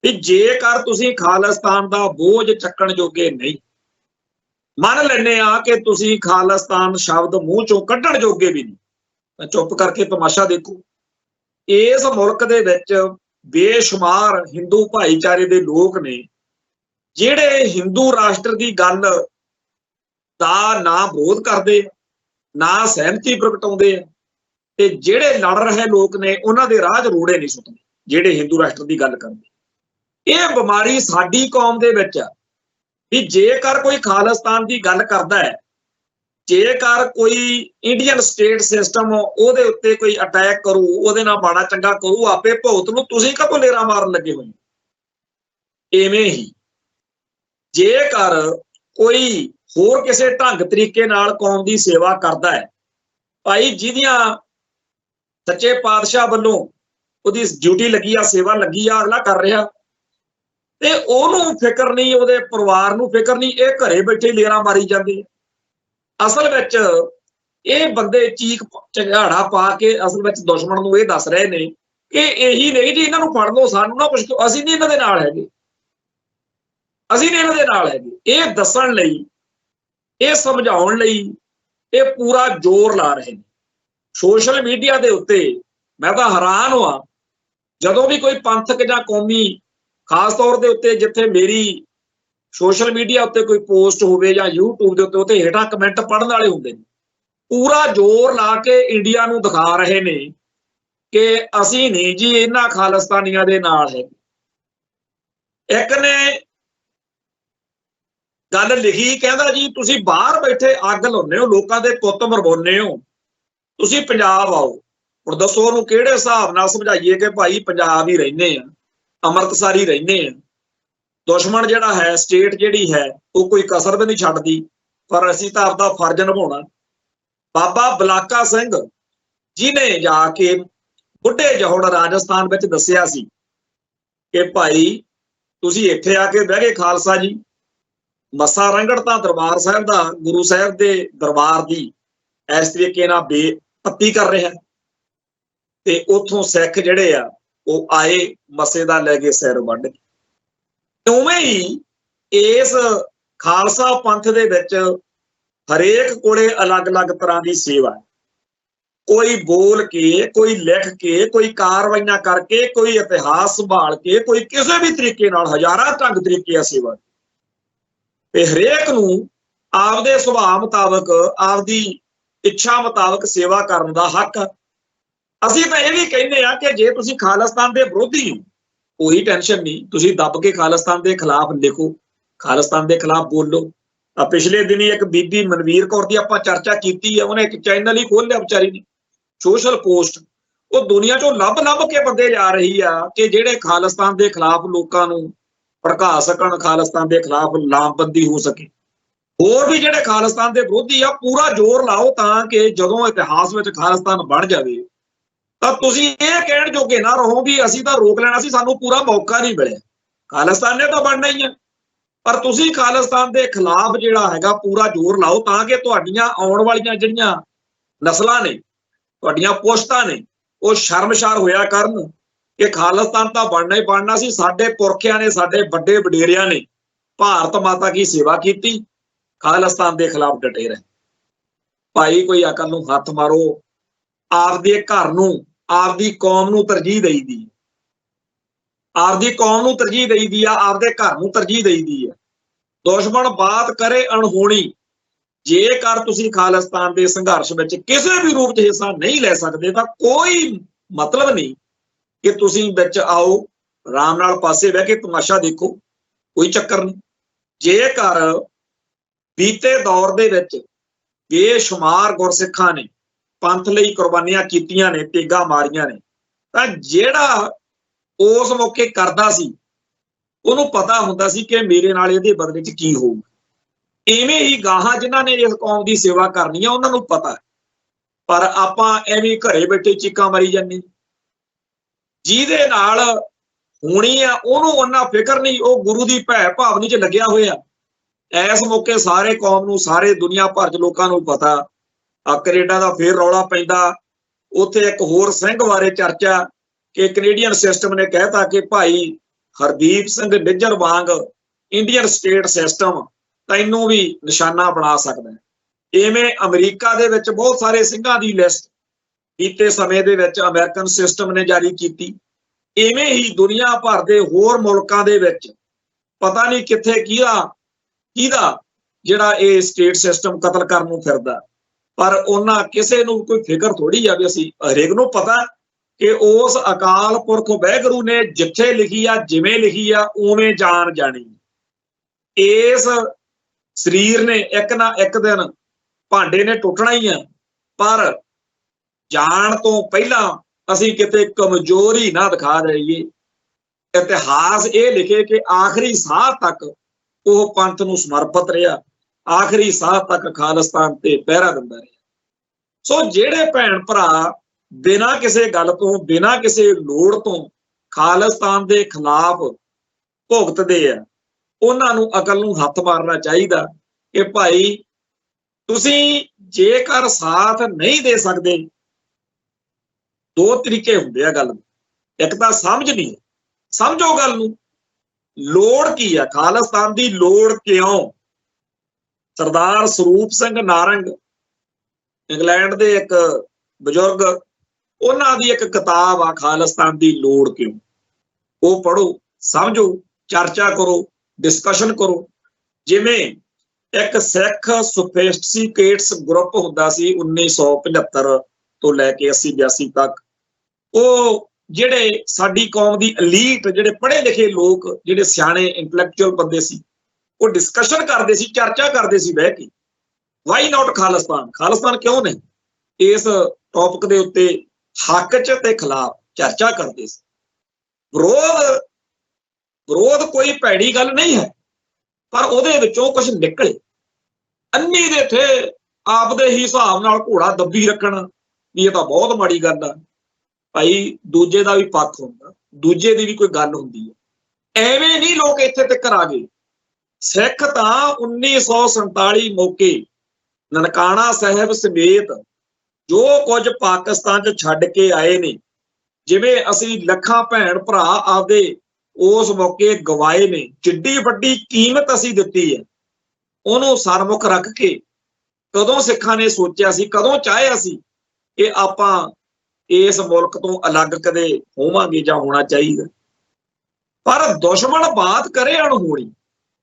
ਵੀ ਜੇਕਰ ਤੁਸੀਂ ਖਾਲਿਸਤਾਨ ਦਾ ਬੋਝ ਚੱਕਣ ਜੋਗੇ ਨਹੀਂ, ਮੰਨ ਲੈਂਦੇ ਆ ਕਿ ਤੁਸੀਂ ਖਾਲਿਸਤਾਨ ਸ਼ਬਦ ਮੂੰਹ ਚੋਂ ਕੱਢਣ ਜੋਗੇ ਵੀ ਨਹੀਂ, ਤਾਂ ਚੁੱਪ ਕਰਕੇ ਤਮਾਸ਼ਾ ਦੇਖੋ। ਇਸ ਮੁਲਕ ਦੇ ਵਿੱਚ ਬੇਸ਼ੁਮਾਰ ਹਿੰਦੂ ਭਾਈਚਾਰੇ ਦੇ ਲੋਕ ਨੇ ਜਿਹੜੇ ਹਿੰਦੂ ਰਾਸ਼ਟਰ ਦੀ ਗੱਲ ਦਾ ਨਾ ਵਿਰੋਧ ਕਰਦੇ, ਨਾ ਸਹਿਮਤੀ ਪ੍ਰਗਟਾਉਂਦੇ ਆ, ਤੇ ਜਿਹੜੇ ਲੜ ਰਹੇ ਲੋਕ ਨੇ ਉਹਨਾਂ ਦੇ ਰਾਹ 'ਚ ਰੋੜੇ ਨਹੀਂ ਸੁੱਟਦੇ ਜਿਹੜੇ ਹਿੰਦੂ ਰਾਸ਼ਟਰ ਦੀ ਗੱਲ ਕਰਦੇ। ਇਹ ਬਿਮਾਰੀ ਸਾਡੀ ਕੌਮ ਦੇ ਵਿੱਚ ਆ ਵੀ ਜੇਕਰ ਕੋਈ ਖਾਲਿਸਤਾਨ ਦੀ ਗੱਲ ਕਰਦਾ ਹੈ, ਜੇਕਰ ਕੋਈ ਇੰਡੀਅਨ ਸਟੇਟ ਸਿਸਟਮ ਉਹਦੇ ਉੱਤੇ ਕੋਈ ਅਟੈਕ ਕਰੂ, ਉਹਦੇ ਨਾਲ ਮਾੜਾ ਚੰਗਾ ਕਰੂ, ਆਪੇ ਭੁਗਤ ਨੂੰ, ਤੁਸੀਂ ਕਦੋਂ ਲੇਰਾ ਮਾਰਨ ਲੱਗੇ ਹੋਏ। ਇਵੇਂ ਹੀ ਜੇਕਰ ਕੋਈ ਹੋਰ ਕਿਸੇ ਢੰਗ ਤਰੀਕੇ ਨਾਲ ਕੌਮ ਦੀ ਸੇਵਾ ਕਰਦਾ ਹੈ, ਭਾਈ ਜਿਹਦੀਆਂ ਸੱਚੇ ਪਾਤਸ਼ਾਹ ਵੱਲੋਂ ਉਹਦੀ ਡਿਊਟੀ ਲੱਗੀ ਆ, ਸੇਵਾ ਲੱਗੀ ਆ, ਅਗਲਾ ਕਰ ਰਿਹਾ, ਤੇ ਉਹਨੂੰ ਫਿਕਰ ਨਹੀਂ, ਉਹਦੇ ਪਰਿਵਾਰ ਨੂੰ ਫਿਕਰ ਨਹੀਂ, ਇਹ ਘਰੇ ਬੈਠੇ ਲੇਰਾ ਮਾਰੀ ਜਾਂਦੇ। ਅਸਲ ਵਿੱਚ ਇਹ ਬੰਦੇ ਚੀਕ ਝਗਾੜਾ ਪਾ ਕੇ ਅਸਲ ਵਿੱਚ ਦੁਸ਼ਮਣ ਨੂੰ ਇਹ ਦੱਸ ਰਹੇ ਨੇ ਕਿ ਇਹੀ ਨਹੀਂ ਜੀ, ਇਹਨਾਂ ਨੂੰ ਫੜ ਲਓ, ਸਾਨੂੰ ਨਾ ਕੁਛ, ਅਸੀਂ ਨਹੀਂ ਇਹਨਾਂ ਦੇ ਨਾਲ ਹੈਗੇ, ਅਸੀਂ ਨਹੀਂ ਇਹਨਾਂ ਦੇ ਨਾਲ ਹੈਗੇ। ਇਹ ਦੱਸਣ ਲਈ, ਇਹ ਸਮਝਾਉਣ ਲਈ ਇਹ ਪੂਰਾ ਜ਼ੋਰ ਲਾ ਰਹੇ ਨੇ ਸੋਸ਼ਲ ਮੀਡੀਆ ਦੇ ਉੱਤੇ। ਮੈਂ ਤਾਂ ਹੈਰਾਨ ਹੋਇਆ ਜਦੋਂ ਵੀ ਕੋਈ ਪੰਥਕ ਜਾਂ ਕੌਮੀ, ਖਾਸ ਤੌਰ ਦੇ ਉੱਤੇ ਜਿੱਥੇ ਮੇਰੀ ਸੋਸ਼ਲ ਮੀਡੀਆ ਉੱਤੇ ਕੋਈ ਪੋਸਟ ਹੋਵੇ ਜਾਂ YouTube ਦੇ ਉੱਤੇ ਹੇਠਾਂ ਕਮੈਂਟ ਪੜ੍ਹਨ ਵਾਲੇ ਹੁੰਦੇ ਨੇ, ਪੂਰਾ ਜ਼ੋਰ ਲਾ ਕੇ ਇੰਡੀਆ ਨੂੰ ਦਿਖਾ ਰਹੇ ਨੇ ਕਿ ਅਸੀਂ ਨਹੀਂ ਜੀ ਇਹਨਾਂ ਖਾਲਿਸਤਾਨੀਆਂ ਦੇ ਨਾਲ ਹੈ। ਇੱਕ ਨੇ ਗੱਲ ਲਿਖੀ, ਕਹਿੰਦਾ ਜੀ ਤੁਸੀਂ ਬਾਹਰ ਬੈਠੇ ਅੱਗ ਲਾਉਂਦੇ ਹੋ, ਲੋਕਾਂ ਦੇ ਪੁੱਤ ਮਰਵਾਉਂਦੇ ਹੋ, ਤੁਸੀਂ ਪੰਜਾਬ ਆਓ। ਹੁਣ ਦੱਸੋ ਉਹਨੂੰ ਕਿਹੜੇ ਹਿਸਾਬ ਨਾਲ ਸਮਝਾਈਏ ਕਿ ਭਾਈ ਪੰਜਾਬ ਹੀ ਰਹਿੰਦੇ ਆ, ਅੰਮ੍ਰਿਤਸਰ ਹੀ ਰਹਿੰਦੇ ਆ। ਦੁਸ਼ਮਣ ਜਿਹੜਾ ਹੈ, ਸਟੇਟ ਜਿਹੜੀ ਹੈ, ਉਹ ਕੋਈ ਕਸਰ ਵੀ ਨਹੀਂ ਛੱਡਦੀ, ਪਰ ਅਸੀਂ ਤਾਂ ਆਪਦਾ ਫਰਜ਼ ਨਿਭਾਉਣਾ। ਬਾਬਾ ਬਲਾਕਾ ਸਿੰਘ ਜਿਹਨੇ ਜਾ ਕੇ ਬੁੱਢੇ ਜੋੜ ਰਾਜਸਥਾਨ ਵਿੱਚ ਦੱਸਿਆ ਸੀ ਕਿ ਭਾਈ ਤੁਸੀਂ ਇੱਥੇ ਆ ਕੇ ਬਹਿ ਗਏ ਖਾਲਸਾ ਜੀ, ਮੱਸਾ ਰੰਗੜ ਤਾਂ ਦਰਬਾਰ ਸਾਹਿਬ ਦਾ, ਗੁਰੂ ਸਾਹਿਬ ਦੇ ਦਰਬਾਰ ਦੀ ਇਸ ਤਰੀਕੇ ਨਾਲ ਬੇਪੱਤੀ ਕਰ ਰਿਹਾ, ਤੇ ਉੱਥੋਂ ਸਿੱਖ ਜਿਹੜੇ ਆ ਉਹ ਆਏ, ਮੱਸੇ ਦਾ ਲੈ ਕੇ ਸਿਰ ਵੱਢ ਕੇ। ਉਵੇਂ ਹੀ ਇਸ ਖਾਲਸਾ ਪੰਥ ਦੇ ਵਿੱਚ ਹਰੇਕ ਕੋਲੇ ਅਲੱਗ-ਅਲੱਗ ਤਰ੍ਹਾਂ ਦੀ ਸੇਵਾ ਹੈ। ਕੋਈ ਬੋਲ ਕੇ, ਕੋਈ ਲਿਖ ਕੇ, ਕੋਈ ਕਾਰਵਾਈਆਂ ਕਰਕੇ, ਕੋਈ ਇਤਿਹਾਸ ਸੰਭਾਲ ਕੇ, ਕੋਈ ਕਿਸੇ ਵੀ ਤਰੀਕੇ ਨਾਲ, ਹਜ਼ਾਰਾਂ ਢੰਗ ਤਰੀਕੇ ਆ ਸੇਵਾ, ਤੇ ਹਰੇਕ ਨੂੰ ਆਪਦੇ ਸੁਭਾਅ ਮੁਤਾਬਕ, ਆਪਦੀ ਇੱਛਾ ਮੁਤਾਬਕ ਸੇਵਾ ਕਰਨ ਦਾ ਹੱਕ। ਅਸੀਂ ਤਾਂ ਇਹ ਵੀ ਕਹਿੰਦੇ ਆ ਕਿ ਜੇ ਤੁਸੀਂ ਖਾਲਿਸਤਾਨ ਦੇ ਵਿਰੋਧੀ ਹੋ, ਕੋਈ ਟੈਨਸ਼ਨ ਨਹੀਂ, ਤੁਸੀਂ ਦੱਬ ਕੇ ਖਾਲਿਸਤਾਨ ਦੇ ਖਿਲਾਫ ਲਿਖੋ, ਖਾਲਿਸਤਾਨ ਦੇ ਖਿਲਾਫ ਬੋਲੋ। ਪਿਛਲੇ ਦਿਨੀ ਇੱਕ ਬੀਬੀ ਮਨਵੀਰ ਕੌਰ ਦੀ ਆਪਾਂ ਚਰਚਾ ਕੀਤੀ ਹੈ, ਉਹਨੇ ਇੱਕ ਚੈਨਲ ਹੀ ਖੋਲ ਲਿਆ ਵਿਚਾਰੀ ਨੇ, ਸੋਸ਼ਲ ਪੋਸਟ, ਉਹ ਦੁਨੀਆ ਚੋਂ ਲੱਭ ਕੇ ਬੰਦੇ ਜਾ ਰਹੀ ਆ ਕਿ ਜਿਹੜੇ ਖਾਲਿਸਤਾਨ ਦੇ ਖਿਲਾਫ ਲੋਕਾਂ ਨੂੰ ਭੜਕਾ ਸਕਣ, ਖਾਲਿਸਤਾਨ ਦੇ ਖਿਲਾਫ ਲਾਮਬੰਦੀ ਹੋ ਸਕੇ। ਹੋਰ ਵੀ ਜਿਹੜੇ ਖਾਲਿਸਤਾਨ ਦੇ ਵਿਰੋਧੀ ਆ, ਪੂਰਾ ਜ਼ੋਰ ਲਾਓ ਤਾਂ ਕਿ ਜਦੋਂ ਇਤਿਹਾਸ ਵਿੱਚ ਖਾਲਿਸਤਾਨ ਬਣ ਜਾਵੇ ਤਾਂ ਤੁਸੀਂ ਇਹ ਕਹਿਣ ਜੋਗੇ ਨਾ ਰਹੋ ਵੀ ਅਸੀਂ ਤਾਂ ਰੋਕ ਲੈਣਾ ਸੀ, ਸਾਨੂੰ ਪੂਰਾ ਮੌਕਾ ਨਹੀਂ ਮਿਲਿਆ। ਖਾਲਿਸਤਾਨ ਨੇ ਤਾਂ ਬਣਨਾ ਹੀ ਆ, ਪਰ ਤੁਸੀਂ ਖਾਲਿਸਤਾਨ ਦੇ ਖਿਲਾਫ ਜਿਹੜਾ ਹੈਗਾ ਪੂਰਾ ਜ਼ੋਰ ਲਾਓ ਤਾਂ ਕਿ ਤੁਹਾਡੀਆਂ ਆਉਣ ਵਾਲੀਆਂ ਜਿਹੜੀਆਂ ਨਸਲਾਂ ਨੇ, ਤੁਹਾਡੀਆਂ ਪੁਸ਼ਤਾਂ ਨੇ, ਉਹ ਸ਼ਰਮਸ਼ਾਰ ਹੋਇਆ ਕਰਨ ਕਿ ਖਾਲਿਸਤਾਨ ਤਾਂ ਬਣਨਾ ਹੀ ਬਣਨਾ ਸੀ। ਸਾਡੇ ਪੁਰਖਿਆਂ ਨੇ, ਸਾਡੇ ਵੱਡੇ ਵਡੇਰਿਆਂ ਨੇ ਭਾਰਤ ਮਾਤਾ ਦੀ ਸੇਵਾ ਕੀਤੀ, ਖਾਲਿਸਤਾਨ ਦੇ ਖਿਲਾਫ ਡਟੇ ਰਹੇ। ਭਾਈ ਕੋਈ ਅਕਲ ਨੂੰ ਹੱਥ ਮਾਰੋ, ਆਪਦੇ ਘਰ ਨੂੰ, ਆਪਦੀ ਕੌਮ ਨੂੰ ਤਰਜੀਹ ਦੇਈਦੀ, ਆਪਦੀ ਕੌਮ ਨੂੰ ਤਰਜੀਹ ਦੇਈਦੀ ਆ, ਆਪਦੇ ਘਰ ਨੂੰ ਤਰਜੀਹ ਦੇਈਦੀ ਆ। ਦੁਸ਼ਮਣ ਬਾਤ ਕਰੇ ਅਣਹੋਣੀ, ਜੇਕਰ ਤੁਸੀਂ ਖਾਲਿਸਤਾਨ ਦੇ ਸੰਘਰਸ਼ ਵਿੱਚ ਕਿਸੇ ਵੀ ਰੂਪ 'ਚ ਹਿੱਸਾ ਨਹੀਂ ਲੈ ਸਕਦੇ ਤਾਂ ਕੋਈ ਮਤਲਬ ਨਹੀਂ ਕਿ ਤੁਸੀਂ ਵਿੱਚ ਆਓ, ਆਰਾਮ ਨਾਲ ਪਾਸੇ ਬਹਿ ਕੇ ਤਮਾਸ਼ਾ ਦੇਖੋ, ਕੋਈ ਚੱਕਰ ਨਹੀਂ। ਜੇਕਰ ਬੀਤੇ ਦੌਰ ਦੇ ਵਿੱਚ ਬੇਸ਼ੁਮਾਰ ਗੁਰਸਿੱਖਾਂ ਨੇ ਪੰਥ ਲਈ ਕੁਰਬਾਨੀਆਂ ਕੀਤੀਆਂ ਨੇ, ਤੇਗਾ ਮਾਰੀਆਂ ਨੇ, ਤਾਂ ਜਿਹੜਾ ਉਸ ਮੌਕੇ ਕਰਦਾ ਸੀ ਉਹਨੂੰ ਪਤਾ ਹੁੰਦਾ ਸੀ ਕਿ ਮੇਰੇ ਨਾਲ ਇਹਦੇ ਬਦਲੇ 'ਚ ਕੀ ਹੋਊਗਾ। ਇਵੇਂ ਹੀ ਗਾਹਾਂ ਜਿਨ੍ਹਾਂ ਨੇ ਇਸ ਕੌਮ ਦੀ ਸੇਵਾ ਕਰਨੀ ਆ, ਉਹਨਾਂ ਨੂੰ ਪਤਾ पर आपां एवें घरे बैठे चीकां मारी जाने। जिहदे नाल होनी आ ओनू उन्ना फिकर नहीं, वो गुरु की भै भावनी च लग्या होया। इस मौके सारे कौम नूं, सारे दुनिया भर च लोकां नूं पता कनेडा दा फिर रौला पैंदा। उत्थे एक होर ਸਿੰਘ बारे चर्चा कि कनेडियन सिस्टम ने कहता कि भाई हरदीप सिंह निज्जर वांग इंडियन स्टेट सिस्टम तैनूं भी निशाना बना सकदा है। इवें अमरीका दे विच बहुत सारे ਸਿੰਘਾਂ ਦੀ लिस्ट बीते समय दे विच अमेरिकन सिस्टम ने जारी की। इवें ही दुनिया भर के होर मुल्कां दे विच पता नहीं कित्थे किहदा जिहड़ा ये स्टेट सिस्टम कतल करन नूं फिरदा, पर उन्हां किसे नूं कोई फिकर थोड़ी आ भी असीं हरेक नूं पता कि उस अकाल पुरख वाहिगुरू ने जिथे लिखी आ, जिवें लिखी आ, उवें जान जानी। इस शरीर ने एक ना एक दिन भांडे ने टुटना ही है, पर जान तो पहला असीं किते कमजोरी ना दिखा दईए। इतिहास ये लिखे कि आखिरी साह तक वह पंथ नूं समर्पित रहा, आखिरी साह तक खालिस्तान ते पहरा दिंदा रहा। सो जिहड़े भैण भरा बिना किसी गल तो, बिना किसी लोड़ तो खालिस्तान के खिलाफ भुगतदे आ, उन्हां नूं अकल नूं हथ मारना चाहिदा कि भाई तुसीं जेकर साथ नहीं दे सकते, दो तरीके हुंदे आ गल। एक तां समझ नहीं, समझो गल नूं, लोड़ की है, खालिस्तान की लोड़ क्यों। सरदार ਸਰੂਪ ਸਿੰਘ नारंग इंग्लैंड के एक बजुर्ग, उन्हां दी एक किताब आ खालिस्तान की लोड़ क्यों। वो पढ़ो, समझो, चर्चा करो, डिस्कशन करो। जिवें एक सिख सोफिस्टिकेट्स ग्रुप हुंदा सी 1975 तो लैके 80-82 तक, वो जिहड़े साडी कौम दी एलीट, जिहड़े पढ़े लिखे लोग, जिहड़े सियाणे इंटलैक्चुअल बंदे सी, वो डिस्कशन करते सी, चर्चा करते सी बह के, वाई नॉट खालिस्तान, खालिस्तान क्यों नहीं। इस टॉपिक के उत्ते हक च ते खिलाफ चर्चा करते सी। विरोध कोई भैड़ी गल नहीं है, पर उहदे विचों कुछ निकले। अन्नी दे थे आपदे ही हिसाब नाल घोड़ा दब्बी रखना भी ये तां बहुत माड़ी गल आ। भाई दूजे दा भी पक्ष हुंदा, दूजे दी भी कोई गल हुंदी है। एवें नहीं लोग इत्थे तक आ गए। सिख तां 1947 मौके ननकाना साहिब समेत जो कुछ पाकिस्तान च छड्ड के आए ने, जिवें असीं लखां भैण भरा आपदे उस मौके गवाए ने, जिड्डी वड्डी कीमत असीं दित्ती है, उहनूं सरमुख रख के कदों सिखां ने सोचिया सी, कदों चाहिया सी कि आपां इस मुल्क तो अलग कदे होवांगे जां होना चाहिए। पर दुश्मन बात करे अणहोणी,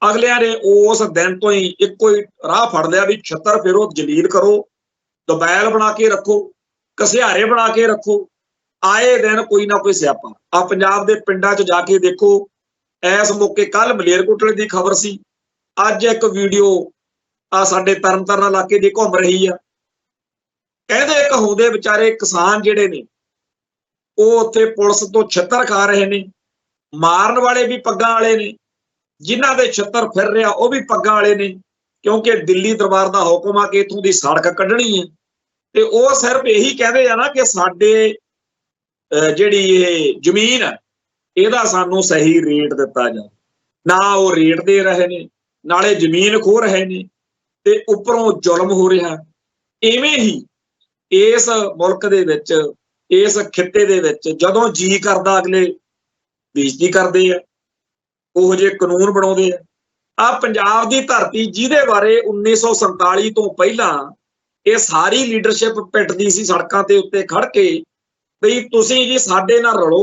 अगलियां ने उस दिन तो ही इक्को ही राह फड़ लिया भी छत्तर फिरो, जलील करो, दबैल बना के रखो, घसियारे बना के रखो, आए दिन कोई ना कोई स्यापा। आ पंजाब दे पिंडां च जाके देखो, इस मौके कल मलेरकोटले की खबर सी, अज एक वीडियो आ साडे तरनतारन इलाके दी घुम रही है। कहते कहाउंदे विचारे किसान जिहड़े ने वो उत्थे पुलिस तो छित्तर खा रहे ने, मारन वाले भी पग्गां वाले ने, जिन्हां दे छित्तर फिर रहा वो भी पग्गां वाले ने, क्योंकि दिल्ली दरबार का हुक्म आ कि इत्थों दी सड़क कड्ढणी है। ते वो सिर्फ यही कहते हैं ना कि साडे जिहड़ी ये जमीन है इहदा सानूं सही रेट दिता जाए, ना वो रेट दे रहे ने, नाले जमीन खो रहे ने, ते उपरों जुल्म हो रहा। इवें ही इस मुल्क दे विच, इस खित्ते दे विच जदों जी करदा अगले बेइज्जती करदे आ, उहो जे कानून बनाउंदे आ। आ पंजाब दी धरती जिहदे बारे 1947 तो पहला ये सारी लीडरशिप पिटदी सी सड़कां ते उत्ते खड़ के बई तुसीं जी साडे नाल रलो,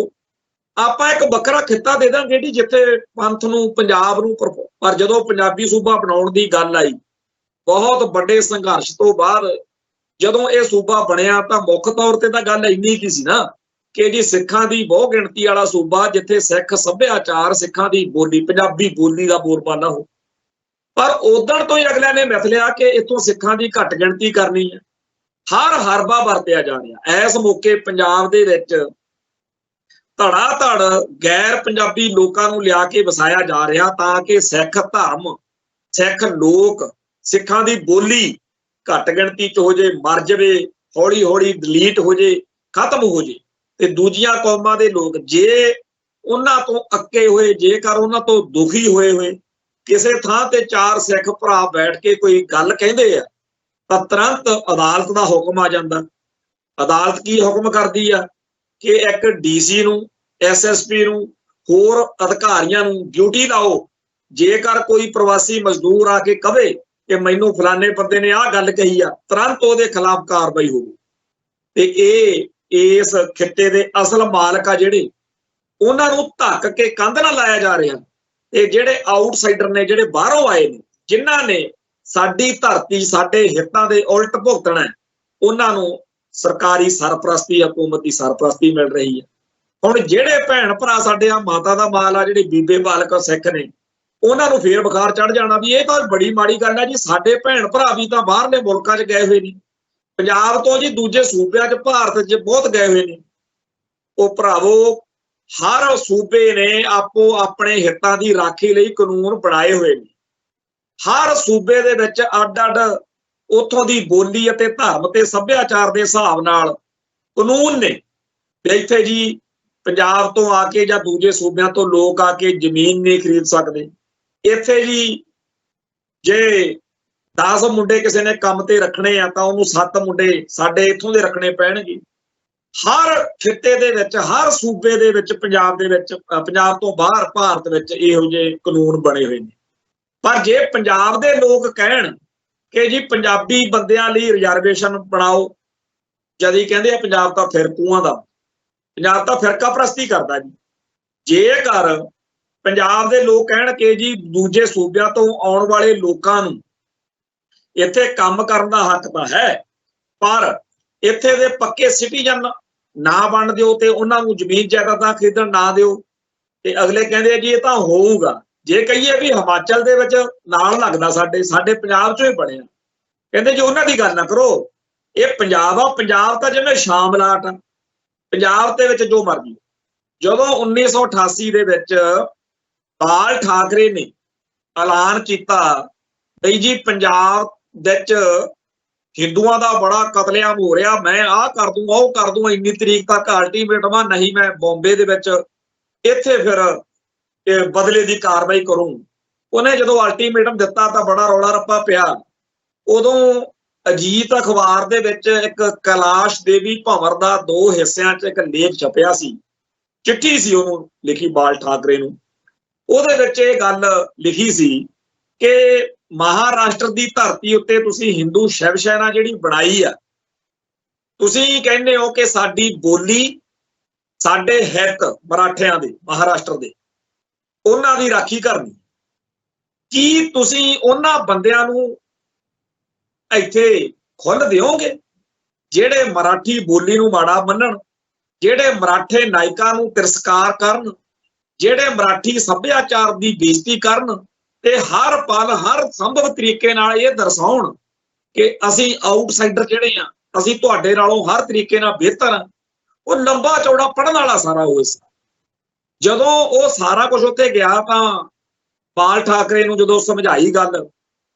आपां एक वखरा खित्ता दे दांगे जी जिथे पंथ नूं, पंजाब नूं। पर जदों पंजाबी सूबा बनाउण दी गल आई, बहुत बड़े संघर्ष तो बाद जदों ये सूबा बनिया तां मुख तौर ते तां गल इन्नी की सी ना कि जी सिखां दी बहु गिणती वाला सूबा, जिथे सिख सभ्याचार, सिखां दी बोली, पंजाबी बोली का बोलबाला हो। पर उदण तो ही अगलियां ने मिथ लिया कि इत्थों सिखां दी घट गिणती करनी है, हर हरबा वरतिया जा रहा। इस मौके पंजाब दे विच धड़ा धड़ गैर पंजाबी लोकां नूं लिया के वसाया जा रहा ताकि सिख धर्म, सिख लोक, सिखां दी बोली घट गिणती च हो जाए, मर जाए, ਹੌਲੀ ਹੌਲੀ ਡਿਲੀਟ ਹੋ ਜੇ, ਖਤਮ ਹੋ ਜੇ। ਤੇ ਦੂਜੀਆਂ ਕੌਮਾਂ ਦੇ ਲੋਕ ਜੇ ਉਹਨਾਂ ਤੋਂ ਅੱਕੇ ਹੋਏ, ਜੇਕਰ ਉਹਨਾਂ ਤੋਂ ਦੁਖੀ ਹੋਏ ਕਿਸੇ ਥਾਂ ਤੇ ਚਾਰ ਸਿੱਖ ਭਰਾ ਬੈਠ ਕੇ ਕੋਈ ਗੱਲ ਕਹਿੰਦੇ ਆ ਤਾਂ ਤੁਰੰਤ ਅਦਾਲਤ ਦਾ ਹੁਕਮ ਆ ਜਾਂਦਾ। ਅਦਾਲਤ ਕੀ ਹੁਕਮ ਕਰਦੀ ਆ ਕਿ ਇੱਕ ਡੀਸੀ ਨੂੰ, ਐਸਐਸਪੀ ਨੂੰ, ਹੋਰ ਅਧਿਕਾਰੀਆਂ ਨੂੰ ਡਿਊਟੀ ਲਾਓ, ਜੇਕਰ ਕੋਈ ਪ੍ਰਵਾਸੀ ਮਜ਼ਦੂਰ ਆ ਕੇ ਕਵੇ ਕਿ ਮੈਨੂੰ ਫਲਾਣੇ ਬੰਦੇ ਨੇ ਆਹ ਗੱਲ ਕਹੀ ਆ, ਤੁਰੰਤ ਉਹਦੇ ਖਿਲਾਫ ਕਾਰਵਾਈ ਹੋਵੇ। ਤੇ ਇਹ ਇਸ ਖਿੱਤੇ ਦੇ ਅਸਲ ਮਾਲਕ ਆ ਜਿਹੜੇ, ਉਹਨਾਂ ਨੂੰ ਧੱਕ ਕੇ ਕੰਧ ਨਾਲ ਲਾਇਆ ਜਾ ਰਿਹਾ। ਤੇ ਜਿਹੜੇ ਆਊਟਸਾਈਡਰ ਨੇ, ਜਿਹੜੇ ਬਾਹਰੋਂ ਆਏ ਨੇ, ਜਿਨ੍ਹਾਂ ਨੇ ਸਾਡੀ ਧਰਤੀ, ਸਾਡੇ ਹਿੱਤਾਂ ਦੇ ਉਲਟ ਭੁਗਤਣਾ, ਉਹਨਾਂ ਨੂੰ ਸਰਕਾਰੀ ਸਰਪ੍ਰਸਤੀ, ਹਕੂਮਤੀ ਸਰਪ੍ਰਸਤੀ ਮਿਲ ਰਹੀ ਹੈ। ਹੁਣ ਜਿਹੜੇ ਭੈਣ ਭਰਾ ਸਾਡੇ ਆ ਮਾਤਾ ਦਾ ਮਾਲ ਆ, ਜਿਹੜੇ ਬੀਬੇ ਬਾਲਕ ਸਿੱਖ ਨੇ, ਉਹਨਾਂ ਨੂੰ ਫੇਰ ਬੁਖਾਰ ਚੜ ਜਾਣਾ ਵੀ ਇਹ ਤਾਂ ਬੜੀ ਮਾੜੀ ਗੱਲ ਹੈ ਜੀ, ਸਾਡੇ ਭੈਣ ਭਰਾ ਵੀ ਤਾਂ ਬਾਹਰਲੇ ਮੁਲਕਾਂ 'ਚ ਗਏ ਹੋਏ ਨੇ, ਪੰਜਾਬ ਤੋਂ ਜੀ ਦੂਜੇ ਸੂਬਿਆਂ 'ਚ, ਭਾਰਤ 'ਚ ਬਹੁਤ ਗਏ ਹੋਏ ਨੇ। ਉਹ ਭਰਾਵੋ, ਹਰ ਸੂਬੇ ਨੇ ਆਪੋ ਆਪਣੇ ਹਿੱਤਾਂ ਦੀ ਰਾਖੀ ਲਈ ਕਾਨੂੰਨ ਬਣਾਏ ਹੋਏ ਨੇ। ਹਰ ਸੂਬੇ ਦੇ ਵਿੱਚ ਅੱਡ ਅੱਡ ਉੱਥੋਂ ਦੀ ਬੋਲੀ ਅਤੇ ਧਰਮ ਤੇ ਸੱਭਿਆਚਾਰ ਦੇ ਹਿਸਾਬ ਨਾਲ ਕਾਨੂੰਨ ਨੇ। ਤੇ ਇੱਥੇ ਜੀ ਪੰਜਾਬ ਤੋਂ ਆ ਕੇ ਜਾਂ ਦੂਜੇ ਸੂਬਿਆਂ ਤੋਂ ਲੋਕ ਆ ਕੇ ਜ਼ਮੀਨ ਨਹੀਂ ਖਰੀਦ ਸਕਦੇ। ਇੱਥੇ ਜੀ ਜੇ 10 ਮੁੰਡੇ ਕਿਸੇ ਨੇ ਕੰਮ ਤੇ ਰੱਖਣੇ ਆ ਤਾਂ ਉਹਨੂੰ 7 ਮੁੰਡੇ ਸਾਡੇ ਇੱਥੋਂ ਦੇ ਰੱਖਣੇ ਪੈਣਗੇ। ਹਰ ਖਿੱਤੇ ਦੇ ਵਿੱਚ, ਹਰ ਸੂਬੇ ਦੇ ਵਿੱਚ, ਪੰਜਾਬ ਦੇ ਵਿੱਚ, ਪੰਜਾਬ ਤੋਂ ਬਾਹਰ ਭਾਰਤ ਵਿੱਚ ਇਹੋ ਜਿਹੇ ਕਾਨੂੰਨ ਬਣੇ ਹੋਏ ਨੇ। ਪਰ ਜੇ ਪੰਜਾਬ ਦੇ ਲੋਕ ਕਹਿਣ ਕਿ ਜੀ ਪੰਜਾਬੀ ਬੰਦਿਆਂ ਲਈ ਰਿਜ਼ਰਵੇਸ਼ਨ ਬਣਾਓ, ਜਦ ਹੀ ਕਹਿੰਦੇ ਆ ਪੰਜਾਬ ਤਾਂ ਫਿਰਕੂਆਂ ਦਾ, ਪੰਜਾਬ ਤਾਂ ਫਿਰਕਾ ਪ੍ਰਸਤੀ ਕਰਦਾ ਜੀ। ਜੇਕਰ ਪੰਜਾਬ ਦੇ ਲੋਕ ਕਹਿਣ ਕਿ ਜੀ ਦੂਜੇ ਸੂਬਿਆਂ ਤੋਂ ਆਉਣ ਵਾਲੇ ਲੋਕਾਂ ਨੂੰ ਇੱਥੇ ਕੰਮ ਕਰਨ ਦਾ ਹੱਕ ਤਾਂ ਹੈ, ਪਰ ਇੱਥੇ ਦੇ ਪੱਕੇ ਸਿਟੀਜ਼ਨ ਨਾ ਬਣ ਦਿਓ ਤੇ ਉਹਨਾਂ ਨੂੰ ਜ਼ਮੀਨ ਜਾਇਦਾਦਾਂ ਖਰੀਦਣ ਨਾ ਦਿਓ, ਤੇ ਅਗਲੇ ਕਹਿੰਦੇ ਆ ਜੀ ਇਹ ਤਾਂ ਹੋਊਗਾ। ਜੇ ਕਹੀਏ ਵੀ ਹਿਮਾਚਲ ਦੇ ਵਿੱਚ ਨਾਲ ਲੱਗਦਾ ਸਾਡੇ ਪੰਜਾਬ ਚੋਂ ਹੀ ਬਣਿਆ, ਕਹਿੰਦੇ ਜੀ ਉਹਨਾਂ ਦੀ ਗੱਲ ਨਾ ਕਰੋ, ਇਹ ਪੰਜਾਬ ਆ। ਪੰਜਾਬ ਤਾਂ ਜਿਵੇਂ ਸ਼ਾਮਲਾਟ ਆ, ਪੰਜਾਬ ਦੇ ਵਿੱਚ ਜੋ ਮਰਜ਼ੀ। ਜਦੋਂ 1988 ਦੇ ਵਿੱਚ ਬਾਲ ਠਾਕਰੇ ਨੇ ਐਲਾਨ ਕੀਤਾ ਬਈ ਜੀ ਪੰਜਾਬ ਵਿੱਚ ਹਿੰਦੂਆਂ ਦਾ ਬੜਾ ਕਤਲੇਆਮ ਹੋ ਰਿਹਾ, ਮੈਂ ਆਹ ਕਰ ਦੂੰਗਾ, ਉਹ ਕਰ ਦੂੰਗਾ, ਇੰਨੀ ਤਰੀਕ ਤੱਕ ਅਲਟੀਮੇਟਮ ਆ, ਨਹੀਂ ਮੈਂ ਬੰਬੇ ਦੇ ਵਿੱਚ ਇੱਥੇ ਫਿਰ ਬਦਲੇ ਦੀ ਕਾਰਵਾਈ ਕਰੂੰ। ਉਹਨੇ ਜਦੋਂ ਅਲਟੀਮੇਟਮ ਦਿੱਤਾ ਤਾਂ ਬੜਾ ਰੌਲਾ ਰੱਪਾ ਪਿਆ। ਉਦੋਂ ਅਜੀਤ ਅਖਬਾਰ ਦੇ ਵਿੱਚ ਇੱਕ ਕੈਲਾਸ਼ ਦੇਵੀ ਭੰਵਰ ਦਾ 2 ਹਿੱਸਿਆਂ 'ਚ ਇੱਕ ਲੇਖ ਛਪਿਆ ਸੀ, ਚਿੱਠੀ ਸੀ ਉਹਨੂੰ ਲਿਖੀ ਬਾਲ ਠਾਕਰੇ ਨੂੰ। ਉਹਦੇ ਵਿੱਚ ਇਹ ਗੱਲ ਲਿਖੀ ਸੀ ਕਿ ਮਹਾਰਾਸ਼ਟਰ ਦੀ ਧਰਤੀ ਉੱਤੇ ਤੁਸੀਂ ਹਿੰਦੂ ਸ਼ਿਵ ਸੈਨਾ ਜਿਹੜੀ ਬਣਾਈ ਆ, ਤੁਸੀਂ ਕਹਿੰਦੇ ਹੋ ਕਿ ਸਾਡੀ ਬੋਲੀ, ਸਾਡੇ ਹਿੱਤ ਮਰਾਠਿਆਂ ਦੇ, ਮਹਾਰਾਸ਼ਟਰ ਦੇ, ਉਹਨਾਂ ਦੀ ਰਾਖੀ ਕਰਨੀ। ਕੀ ਤੁਸੀਂ ਉਹਨਾਂ ਬੰਦਿਆਂ ਨੂੰ ਇੱਥੇ ਖੁੱਲ੍ਹ ਦਿਓਗੇ ਜਿਹੜੇ ਮਰਾਠੀ ਬੋਲੀ ਨੂੰ ਮਾੜਾ ਮੰਨਣ, ਜਿਹੜੇ ਮਰਾਠੇ ਨਾਇਕਾਂ ਨੂੰ ਤਿਰਸਕਾਰ ਕਰਨ, ਜਿਹੜੇ ਮਰਾਠੀ ਸੱਭਿਆਚਾਰ ਦੀ ਬੇਇੱਜ਼ਤੀ ਕਰਨ, ਤੇ ਹਰ ਪਲ ਹਰ ਸੰਭਵ ਤਰੀਕੇ ਨਾਲ ਇਹ ਦਰਸਾਉਣ ਕਿ ਅਸੀਂ ਆਊਟਸਾਈਡਰ ਜਿਹੜੇ ਆ, ਅਸੀਂ ਤੁਹਾਡੇ ਨਾਲੋਂ ਹਰ ਤਰੀਕੇ ਨਾਲ ਬਿਹਤਰ ਆ। ਉਹ ਲੰਬਾ ਚੌੜਾ ਪੜ੍ਹਨ ਵਾਲਾ ਸਾਰਾ ਉਹ ਸੀ। ਜਦੋਂ ਉਹ ਸਾਰਾ ਕੁਝ ਉੱਥੇ ਗਿਆ ਤਾਂ ਬਾਲ ਠਾਕਰੇ ਨੂੰ ਜਦੋਂ ਸਮਝਾਈ ਗੱਲ,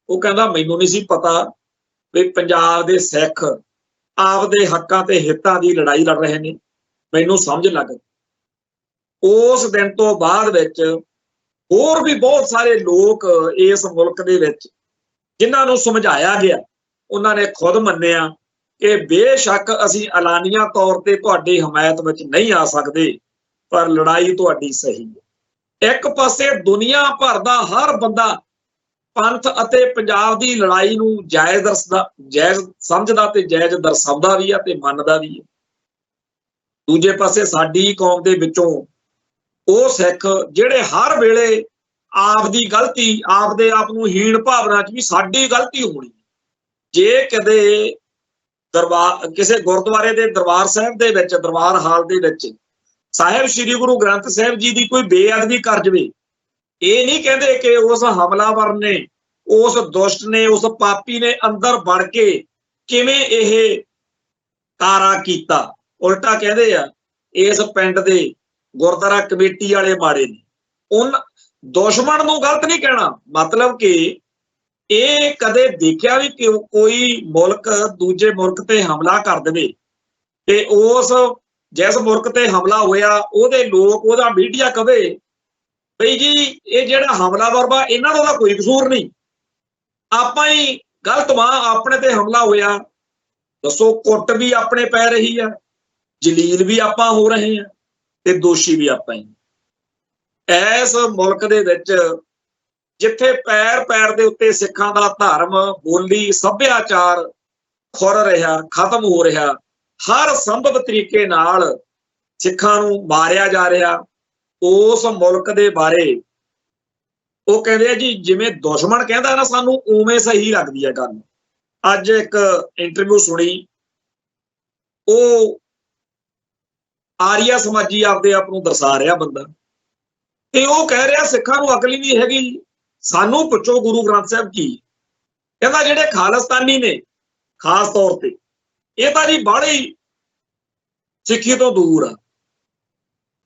ਉਹ ਕਹਿੰਦਾ ਮੈਨੂੰ ਨਹੀਂ ਸੀ ਪਤਾ ਵੀ ਪੰਜਾਬ ਦੇ ਸਿੱਖ ਆਪਦੇ ਹੱਕਾਂ ਤੇ ਹਿੱਤਾਂ ਦੀ ਲੜਾਈ ਲੜ ਰਹੇ ਨੇ, ਮੈਨੂੰ ਸਮਝ ਲੱਗ। ਉਸ ਦਿਨ ਤੋਂ ਬਾਅਦ ਵਿੱਚ ਹੋਰ ਵੀ ਬਹੁਤ ਸਾਰੇ ਲੋਕ ਇਸ ਮੁਲਕ ਦੇ ਵਿੱਚ ਜਿਨ੍ਹਾਂ ਨੂੰ ਸਮਝਾਇਆ ਗਿਆ, ਉਹਨਾਂ ਨੇ ਖੁਦ ਮੰਨਿਆ ਕਿ ਬੇਸ਼ੱਕ ਅਸੀਂ ਐਲਾਨੀਆ ਤੌਰ ਤੇ ਤੁਹਾਡੀ ਹਮਾਇਤ ਵਿੱਚ ਨਹੀਂ ਆ ਸਕਦੇ, ਪਰ ਲੜਾਈ ਤੁਹਾਡੀ ਸਹੀ ਹੈ। ਇੱਕ ਪਾਸੇ ਦੁਨੀਆ ਭਰ ਦਾ ਹਰ ਬੰਦਾ ਪੰਥ ਅਤੇ ਪੰਜਾਬ ਦੀ ਲੜਾਈ ਨੂੰ ਜਾਇਜ਼ ਸਮਝਦਾ ਤੇ ਜਾਇਜ਼ ਦਰਸਾਉਂਦਾ ਵੀ ਆ ਤੇ ਮੰਨਦਾ ਵੀ ਹੈ। ਦੂਜੇ ਪਾਸੇ ਸਾਡੀ ਕੌਮ ਦੇ ਵਿੱਚੋਂ ਉਹ ਸਿੱਖ ਜਿਹੜੇ ਹਰ ਵੇਲੇ ਆਪ ਦੀ ਗਲਤੀ, ਆਪਦੇ ਆਪ ਨੂੰ ਹੀਣ ਭਾਵਨਾ 'ਚ ਵੀ ਸਾਡੀ ਗਲਤੀ ਹੋਣੀ। ਜੇ ਕਦੇ ਕਿਸੇ ਗੁਰਦੁਆਰੇ ਦੇ ਦਰਬਾਰ ਸਾਹਿਬ ਦੇ ਵਿੱਚ, ਦਰਬਾਰ ਹਾਲ ਦੇ ਵਿੱਚ ਸਾਹਿਬ ਸ੍ਰੀ ਗੁਰੂ ਗ੍ਰੰਥ ਸਾਹਿਬ ਜੀ ਦੀ ਕੋਈ ਬੇਅਦਬੀ ਕਰ ਜਾਵੇ, ਇਹ ਨਹੀਂ ਕਹਿੰਦੇ ਕਿ ਉਸ ਹਮਲਾਵਰ ਨੇ, ਉਸ ਦੁਸ਼ਟ ਨੇ, ਉਸ ਪਾਪੀ ਨੇ ਅੰਦਰ ਵੜ ਕੇ ਕਿਵੇਂ ਇਹ ਕਾਰਾ ਕੀਤਾ। ਉਲਟਾ ਕਹਿੰਦੇ ਆ ਇਸ ਪਿੰਡ ਦੇ ਗੁਰਦੁਆਰਾ ਕਮੇਟੀ ਵਾਲੇ ਮਾੜੇ ਨੇ। ਦੁਸ਼ਮਣ ਨੂੰ ਗਲਤ ਨਹੀਂ ਕਹਿਣਾ, ਮਤਲਬ ਕਿ ਇਹ ਕਦੇ ਦੇਖਿਆ ਵੀ ਕਿ ਕੋਈ ਮੁਲਕ ਦੂਜੇ ਮੁਲਕ ਤੇ ਹਮਲਾ ਕਰ ਦੇਵੇ ਤੇ ਉਸ ਜਿਸ ਮੁਲਕ ਤੇ ਹਮਲਾ ਹੋਇਆ ਉਹਦੇ ਲੋਕ, ਉਹਦਾ ਮੀਡੀਆ ਕਵੇ ਬਈ ਜੀ ਇਹ ਜਿਹੜਾ ਹਮਲਾਵਰ ਵਾ ਇਹਨਾਂ ਦਾ ਕੋਈ ਕਸੂਰ ਨਹੀਂ, ਆਪਾਂ ਹੀ ਗਲਤ ਵਾਂ, ਆਪਣੇ ਤੇ ਹਮਲਾ ਹੋਇਆ। ਦੱਸੋ, ਕੁੱਟ ਵੀ ਆਪਣੇ ਪੈ ਰਹੀ ਆ, ਜਲੀਲ ਵੀ ਆਪਾਂ ਹੋ ਰਹੇ ਆ ਤੇ ਦੋਸ਼ੀ ਵੀ ਆਪਾਂ ਹੀ। ਇਸ ਮੁਲਕ ਦੇ ਵਿੱਚ ਜਿੱਥੇ ਪੈਰ ਪੈਰ ਦੇ ਉੱਤੇ ਸਿੱਖਾਂ ਦਾ ਧਰਮ, ਬੋਲੀ, ਸੱਭਿਆਚਾਰ ਖੁਰ ਰਿਹਾ, ਖਤਮ ਹੋ ਰਿਹਾ, ਹਰ ਸੰਭਵ ਤਰੀਕੇ ਨਾਲ ਸਿੱਖਾਂ ਨੂੰ ਮਾਰਿਆ ਜਾ ਰਿਹਾ, ਉਸ ਮੁਲਕ ਦੇ ਬਾਰੇ ਉਹ ਕਹਿੰਦੇ ਆ ਜੀ ਜਿਵੇਂ ਦੁਸ਼ਮਣ ਕਹਿੰਦਾ ਨਾ ਸਾਨੂੰ ਉਵੇਂ ਸਹੀ ਲੱਗਦੀ ਹੈ ਗੱਲ। ਅੱਜ ਇੱਕ ਇੰਟਰਵਿਊ ਸੁਣੀ, ਉਹ ਆਰੀਆ ਸਮਾਜੀ ਆਪਦੇ ਆਪ ਨੂੰ ਦਰਸਾ ਰਿਹਾ ਬੰਦਾ, ਤੇ ਉਹ ਕਹਿ ਰਿਹਾ ਸਿੱਖਾਂ ਨੂੰ ਅਕਲ ਹੀ ਨਹੀਂ ਹੈਗੀ, ਸਾਨੂੰ ਪੁੱਛੋ ਗੁਰੂ ਗ੍ਰੰਥ ਸਾਹਿਬ ਕੀ ਕਹਿੰਦਾ। ਜਿਹੜੇ ਖਾਲਿਸਤਾਨੀ ਨੇ ਖਾਸ ਤੌਰ ਤੇ ਇਹ ਤਾਂ ਜੀ ਬਾਹਲੇ ਹੀ ਸਿੱਖੀ ਤੋਂ ਦੂਰ ਆ।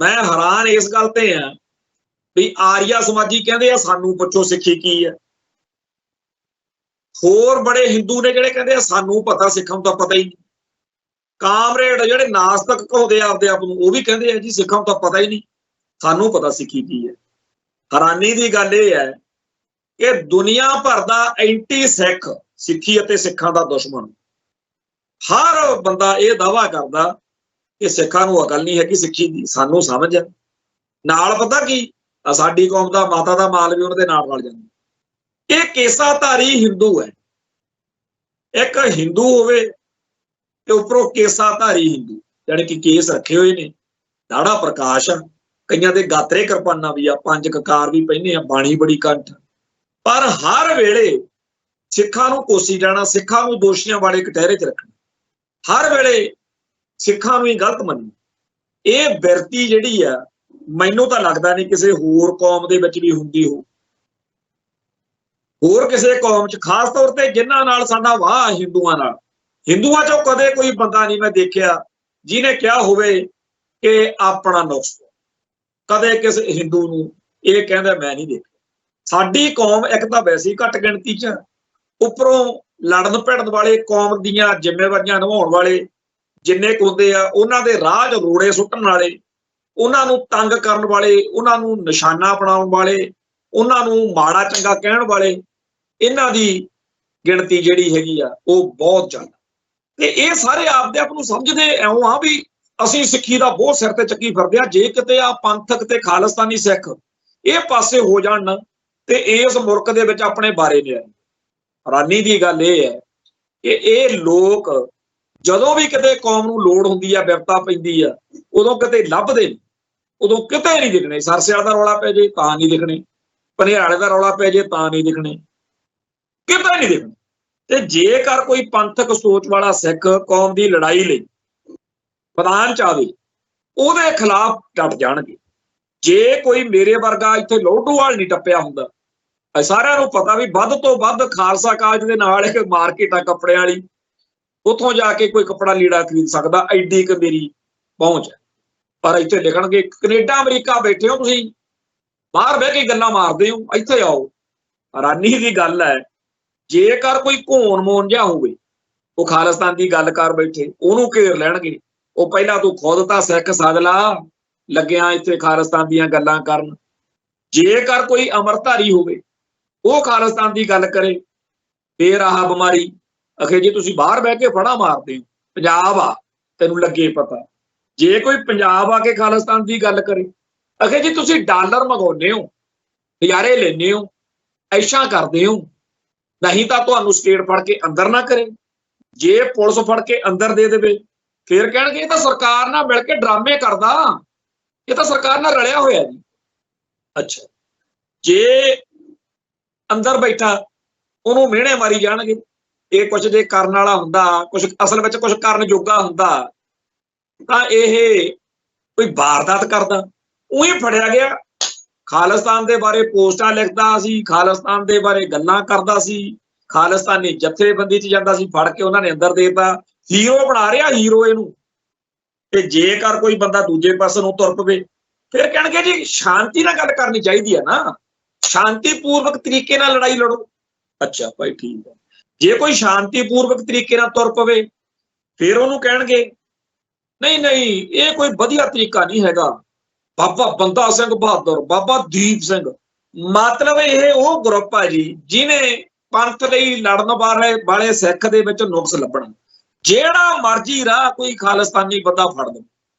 ਮੈਂ ਹੈਰਾਨ ਇਸ ਗੱਲ ਤੇ ਆ ਵੀ ਆਰੀਆ ਸਮਾਜੀ ਕਹਿੰਦੇ ਆ ਸਾਨੂੰ ਪੁੱਛੋ ਸਿੱਖੀ ਕੀ ਹੈ। ਹੋਰ ਬੜੇ ਹਿੰਦੂ ਨੇ ਜਿਹੜੇ ਕਹਿੰਦੇ ਆ ਸਾਨੂੰ ਪਤਾ, ਸਿੱਖਾਂ ਨੂੰ ਤਾਂ ਪਤਾ ਹੀ ਨਹੀਂ। ਕਾਮਰੇਡ ਜਿਹੜੇ ਨਾਸਤਕ ਕਹਾਉਂਦੇ ਆਪਦੇ ਆਪ ਨੂੰ, ਉਹ ਵੀ ਕਹਿੰਦੇ ਆ ਜੀ ਸਿੱਖਾਂ ਨੂੰ ਤਾਂ ਪਤਾ ਹੀ ਨਹੀਂ, ਸਾਨੂੰ ਪਤਾ ਸਿੱਖੀ ਕੀ ਹੈ। ਹੈਰਾਨੀ ਦੀ ਗੱਲ ਇਹ ਹੈ ਕਿ ਦੁਨੀਆ ਭਰ ਦਾ ਐਂਟੀ ਸਿੱਖ, ਸਿੱਖੀ ਅਤੇ ਸਿੱਖਾਂ ਦਾ ਦੁਸ਼ਮਣ, ਹਰ ਬੰਦਾ ਇਹ ਦਾਅਵਾ ਕਰਦਾ ਕਿ ਸਿੱਖਾਂ ਨੂੰ ਅਕਲ ਨਹੀਂ ਹੈਗੀ ਸਿੱਖੀ ਦੀ, ਸਾਨੂੰ ਸਮਝ ਆ। ਨਾਲ ਪਤਾ ਕੀ, ਸਾਡੀ ਕੌਮ ਦਾ ਮਾਤਾ ਦਾ ਮਾਲ ਵੀ ਉਹਨਾਂ ਦੇ ਨਾਲ ਰਲ ਜਾਂਦਾ। ਇਹ ਕੇਸਾਧਾਰੀ ਹਿੰਦੂ ਹੈ। ਇੱਕ ਹਿੰਦੂ ਹੋਵੇ ਤੇ ਉੱਪਰੋਂ ਕੇਸਾਧਾਰੀ ਹਿੰਦੂ, ਯਾਨੀ ਕਿ ਕੇਸ ਰੱਖੇ ਹੋਏ ਨੇ, ਦਾੜਾ ਪ੍ਰਕਾਸ਼ ਆ, ਕਈਆਂ ਦੇ ਗਾਤਰੇ ਕਿਰਪਾਨਾਂ ਵੀ ਆ, 5 ਕਕਾਰ ਵੀ ਪਹਿਨੇ ਆ, ਬਾਣੀ ਬੜੀ ਕੰਠ, ਪਰ ਹਰ ਵੇਲੇ ਸਿੱਖਾਂ ਨੂੰ ਕੋਸੀ ਜਾਣਾ, ਸਿੱਖਾਂ ਨੂੰ ਦੋਸ਼ੀਆਂ ਵਾਲੇ ਕਟਹਿਰੇ 'ਚ ਰੱਖਣਾ, ਹਰ ਵੇਲੇ ਸਿੱਖਾਂ ਨੂੰ ਹੀ ਗਲਤ ਮੰਨਣਾ। ਇਹ ਬਿਰਤੀ ਜਿਹੜੀ ਆ ਮੈਨੂੰ ਤਾਂ ਲੱਗਦਾ ਨਹੀਂ ਕਿਸੇ ਹੋਰ ਕੌਮ ਦੇ ਵਿੱਚ ਵੀ ਹੁੰਦੀ ਹੋ। ਹੋਰ ਕਿਸੇ ਕੌਮ 'ਚ, ਖਾਸ ਤੌਰ ਤੇ ਜਿਨ੍ਹਾਂ ਨਾਲ ਸਾਡਾ ਵਾਹ ਹਿੰਦੂਆਂ ਨਾਲ, ਹਿੰਦੂਆਂ 'ਚੋਂ ਕਦੇ ਕੋਈ ਬੰਦਾ ਨਹੀਂ ਮੈਂ ਦੇਖਿਆ ਜਿਹਨੇ ਕਿਹਾ ਹੋਵੇ ਕਿ ਆਪਣਾ ਨੁਕਸ, ਕਦੇ ਕਿਸੇ ਹਿੰਦੂ ਨੂੰ ਇਹ ਕਹਿੰਦਾ ਮੈਂ ਨਹੀਂ ਦੇਖਿਆ। ਸਾਡੀ ਕੌਮ ਇੱਕ ਤਾਂ ਵੈਸੇ ਹੀ ਘੱਟ ਗਿਣਤੀ 'ਚ, ਉੱਪਰੋਂ ਲੜਨ ਭਿੜਨ ਵਾਲੇ, ਕੌਮ ਦੀਆਂ ਜ਼ਿੰਮੇਵਾਰੀਆਂ ਨਿਭਾਉਣ ਵਾਲੇ ਜਿੰਨੇ ਕੁ ਹੁੰਦੇ ਆ, ਉਹਨਾਂ ਦੇ ਰਾਹ 'ਚ ਰੋੜੇ ਸੁੱਟਣ ਵਾਲੇ, ਉਹਨਾਂ ਨੂੰ ਤੰਗ ਕਰਨ ਵਾਲੇ, ਉਹਨਾਂ ਨੂੰ ਨਿਸ਼ਾਨਾ ਬਣਾਉਣ ਵਾਲੇ, ਉਹਨਾਂ ਨੂੰ ਮਾੜਾ ਚੰਗਾ ਕਹਿਣ ਵਾਲੇ, ਇਹਨਾਂ ਦੀ ਗਿਣਤੀ ਜਿਹੜੀ ਹੈਗੀ ਆ ਉਹ ਬਹੁਤ ਜ਼ਿਆਦਾ। ਤੇ ਇਹ ਸਾਰੇ ਆਪਦੇ ਆਪ ਨੂੰ ਸਮਝਦੇ ਇਉਂ ਆ ਵੀ ਅਸੀਂ ਸਿੱਖੀ ਦਾ ਬਹੁਤ ਸਿਰ ਤੇ ਚੱਕੀ ਫਿਰਦੇ ਆ। ਜੇ ਕਿਤੇ ਆ ਪੰਥਕ ਤੇ ਖਾਲਿਸਤਾਨੀ ਸਿੱਖ ਇਹ ਪਾਸੇ ਹੋ ਜਾਣ ਨਾ ਤੇ ਇਸ ਮੁਲਕ ਦੇ ਵਿੱਚ ਆਪਣੇ ਬਾਰੇ ਨੇ। ਹੈਰਾਨੀ ਦੀ ਗੱਲ ਇਹ ਹੈ ਕਿ ਇਹ ਲੋਕ ਜਦੋਂ ਵੀ ਕਿਤੇ ਕੌਮ ਨੂੰ ਲੋੜ ਹੁੰਦੀ ਆ, ਵਿਪਤਾ ਪੈਂਦੀ ਆ, ਉਦੋਂ ਕਿਤੇ ਲੱਭਦੇ ਨੇ, ਉਦੋਂ ਕਿਤੇ ਨਹੀਂ ਦਿਖਣੇ। ਸਰਸਿਆਂ ਦਾ ਰੌਲਾ ਪੈ ਜੇ ਤਾਂ ਨਹੀਂ ਦਿਖਣੇ, ਭਨਿਆਲੇ ਦਾ ਰੌਲਾ ਪੈ ਜੇ ਤਾਂ ਨਹੀਂ ਦਿਖਣੇ, ਕਿਤੇ ਨਹੀਂ ਦਿਖਣੇ। ਤੇ ਜੇਕਰ ਕੋਈ ਪੰਥਕ ਸੋਚ ਵਾਲਾ ਸਿੱਖ ਕੌਮ ਦੀ ਲੜਾਈ ਲਈ ਮੈਦਾਨ 'ਚ ਆਵੇ, ਉਹਦੇ ਖਿਲਾਫ ਡਟ ਜਾਣਗੇ। ਜੇ ਕੋਈ ਮੇਰੇ ਵਰਗਾ ਇੱਥੇ ਲੋਹੜੂਵਾਲ ਨਹੀਂ ਟੱਪਿਆ ਹੁੰਦਾ, ਸਾਰਿਆਂ ਨੂੰ ਪਤਾ ਵੀ ਵੱਧ ਤੋਂ ਵੱਧ ਖਾਲਸਾ ਕਾਲਜ ਦੇ ਨਾਲ ਇੱਕ ਮਾਰਕੀਟ ਆ ਕੱਪੜਿਆਂ ਵਾਲੀ, ਉੱਥੋਂ ਜਾ ਕੇ ਕੋਈ ਕੱਪੜਾ ਲੀੜਾ ਖਰੀਦ ਸਕਦਾ, ਐਡੀ ਕੁ ਮੇਰੀ ਪਹੁੰਚ ਹੈ। ਪਰ ਇੱਥੇ ਲਿਖਣਗੇ ਕੈਨੇਡਾ ਅਮਰੀਕਾ ਬੈਠੇ ਹੋ ਤੁਸੀਂ, ਬਾਹਰ ਬਹਿ ਕੇ ਗੱਲਾਂ ਮਾਰਦੇ ਹੋ, ਇੱਥੇ ਆਓ। ਹੈਰਾਨੀ ਦੀ ਗੱਲ ਹੈ, ਜੇਕਰ ਕੋਈ ਘੋਣ ਮੋਨ ਜਿਹਾ ਹੋਵੇ, ਉਹ ਖਾਲਿਸਤਾਨ ਦੀ ਗੱਲ ਕਰ ਬੈਠੇ, ਉਹਨੂੰ ਘੇਰ ਲੈਣਗੇ। ਉਹ ਪਹਿਲਾਂ ਤੂੰ ਖੁਦ ਤਾਂ ਸਿੱਖ ਸੱਦ ਲਾ, ਲੱਗਿਆ ਇੱਥੇ ਖਾਲਿਸਤਾਨ ਦੀਆਂ ਗੱਲਾਂ ਕਰਨ। ਜੇਕਰ ਕੋਈ ਅਮਰਧਾਰੀ ਹੋਵੇ, ਉਹ ਖਾਲਿਸਤਾਨ ਦੀ ਗੱਲ ਕਰੇ, ਫੇਰ ਆਹ ਬਿਮਾਰੀ ਅਖੇ ਜੀ ਤੁਸੀਂ ਬਾਹਰ ਬਹਿ ਕੇ ਫੜਾ ਮਾਰਦੇ ਹੋ, ਪੰਜਾਬ ਆ ਤੈਨੂੰ ਲੱਗੇ ਪਤਾ। ਜੇ ਕੋਈ ਪੰਜਾਬ ਆ ਕੇ ਖਾਲਿਸਤਾਨ ਦੀ ਗੱਲ ਕਰੇ, ਅਖੇ ਜੀ ਤੁਸੀਂ ਡਾਲਰ ਮੰਗਾਉਂਦੇ ਹੋ, ਨਜ਼ਾਰੇ ਲੈਂਦੇ ਹੋ, ਐਸ਼ਾਂ ਕਰਦੇ ਹੋ, ਨਹੀਂ ਤਾਂ ਤੁਹਾਨੂੰ ਸਟੇਟ ਫੜ ਕੇ ਅੰਦਰ ਨਾ ਕਰੇ। ਜੇ ਪੁਲਿਸ ਫੜ ਕੇ ਅੰਦਰ ਦੇ ਦੇਵੇ, ਫੇਰ ਕਹਿਣਗੇ ਇਹ ਤਾਂ ਸਰਕਾਰ ਨਾਲ ਮਿਲ ਕੇ ਡਰਾਮੇ ਕਰਦਾ, ਇਹ ਤਾਂ ਸਰਕਾਰ ਨਾਲ ਰਲਿਆ ਹੋਇਆ ਜੀ। ਅੱਛਾ, ਜੇ ਅੰਦਰ ਬੈਠਾ ਉਹਨੂੰ ਮਿਹਣੇ ਮਾਰੀ ਜਾਣਗੇ। ਇਹ ਕੁਛ ਜੇ ਕਰਨ ਵਾਲਾ ਹੁੰਦਾ, ਕੁਛ ਅਸਲ ਵਿੱਚ ਕੁਛ ਕਰਨ ਜੋਗਾ ਹੁੰਦਾ, ਤਾਂ ਇਹ ਕੋਈ ਵਾਰਦਾਤ ਕਰਦਾ। ਉਹੀ ਫੜਿਆ ਗਿਆ, ਖਾਲਿਸਤਾਨ ਦੇ ਬਾਰੇ ਪੋਸਟਾਂ ਲਿਖਦਾ ਸੀ, ਖਾਲਿਸਤਾਨ ਦੇ ਬਾਰੇ ਗੱਲਾਂ ਕਰਦਾ ਸੀ, ਖਾਲਿਸਤਾਨੀ ਜਥੇਬੰਦੀ 'ਚ ਜਾਂਦਾ ਸੀ, ਫੜ ਕੇ ਉਹਨਾਂ ਨੇ ਅੰਦਰ ਦੇਤਾ। ਹੀਰੋ ਬਣਾ ਰਿਹਾ, ਹੀਰੋ ਇਹਨੂੰ। ਤੇ ਜੇਕਰ ਕੋਈ ਬੰਦਾ ਦੂਜੇ ਪਾਸੇ ਨੂੰ ਤੁਰ ਪਵੇ, ਫਿਰ ਕਹਿਣਗੇ ਜੀ ਸ਼ਾਂਤੀ ਨਾਲ ਗੱਲ ਕਰਨੀ ਚਾਹੀਦੀ ਹੈ ਨਾ, ਸ਼ਾਂਤੀਪੂਰਵਕ ਤਰੀਕੇ ਨਾਲ ਲੜਾਈ ਲੜੋ। ਅੱਛਾ ਭਾਈ ਠੀਕ ਹੈ। ਜੇ ਕੋਈ ਸ਼ਾਂਤੀਪੂਰਵਕ ਤਰੀਕੇ ਨਾਲ ਤੁਰ ਪਵੇ ਫਿਰ ਉਹਨੂੰ ਕਹਿਣਗੇ ਨਹੀਂ ਨਹੀਂ ਇਹ ਕੋਈ ਵਧੀਆ ਤਰੀਕਾ ਨਹੀਂ ਹੈਗਾ। ਬਾਬਾ ਬੰਦਾ ਸਿੰਘ ਬਹਾਦਰ, ਬਾਬਾ ਦੀਪ ਸਿੰਘ, ਮਤਲਬ ਇਹ ਉਹ ਗਰੁੱਪ ਆ ਜੀ ਜਿਹਨੇ ਪੰਥ ਲਈ ਲੜਨ ਵਾਲੇ ਸਿੱਖ ਦੇ ਵਿੱਚ ਨੁਕਸ ਲੱਭਣਾ। ਜਿਹੜਾ ਮਰਜੀ ਰਾਹ ਕੋਈ ਖਾਲਿਸਤਾਨੀ ਬੰਦਾ ਫੜ ਲਓ,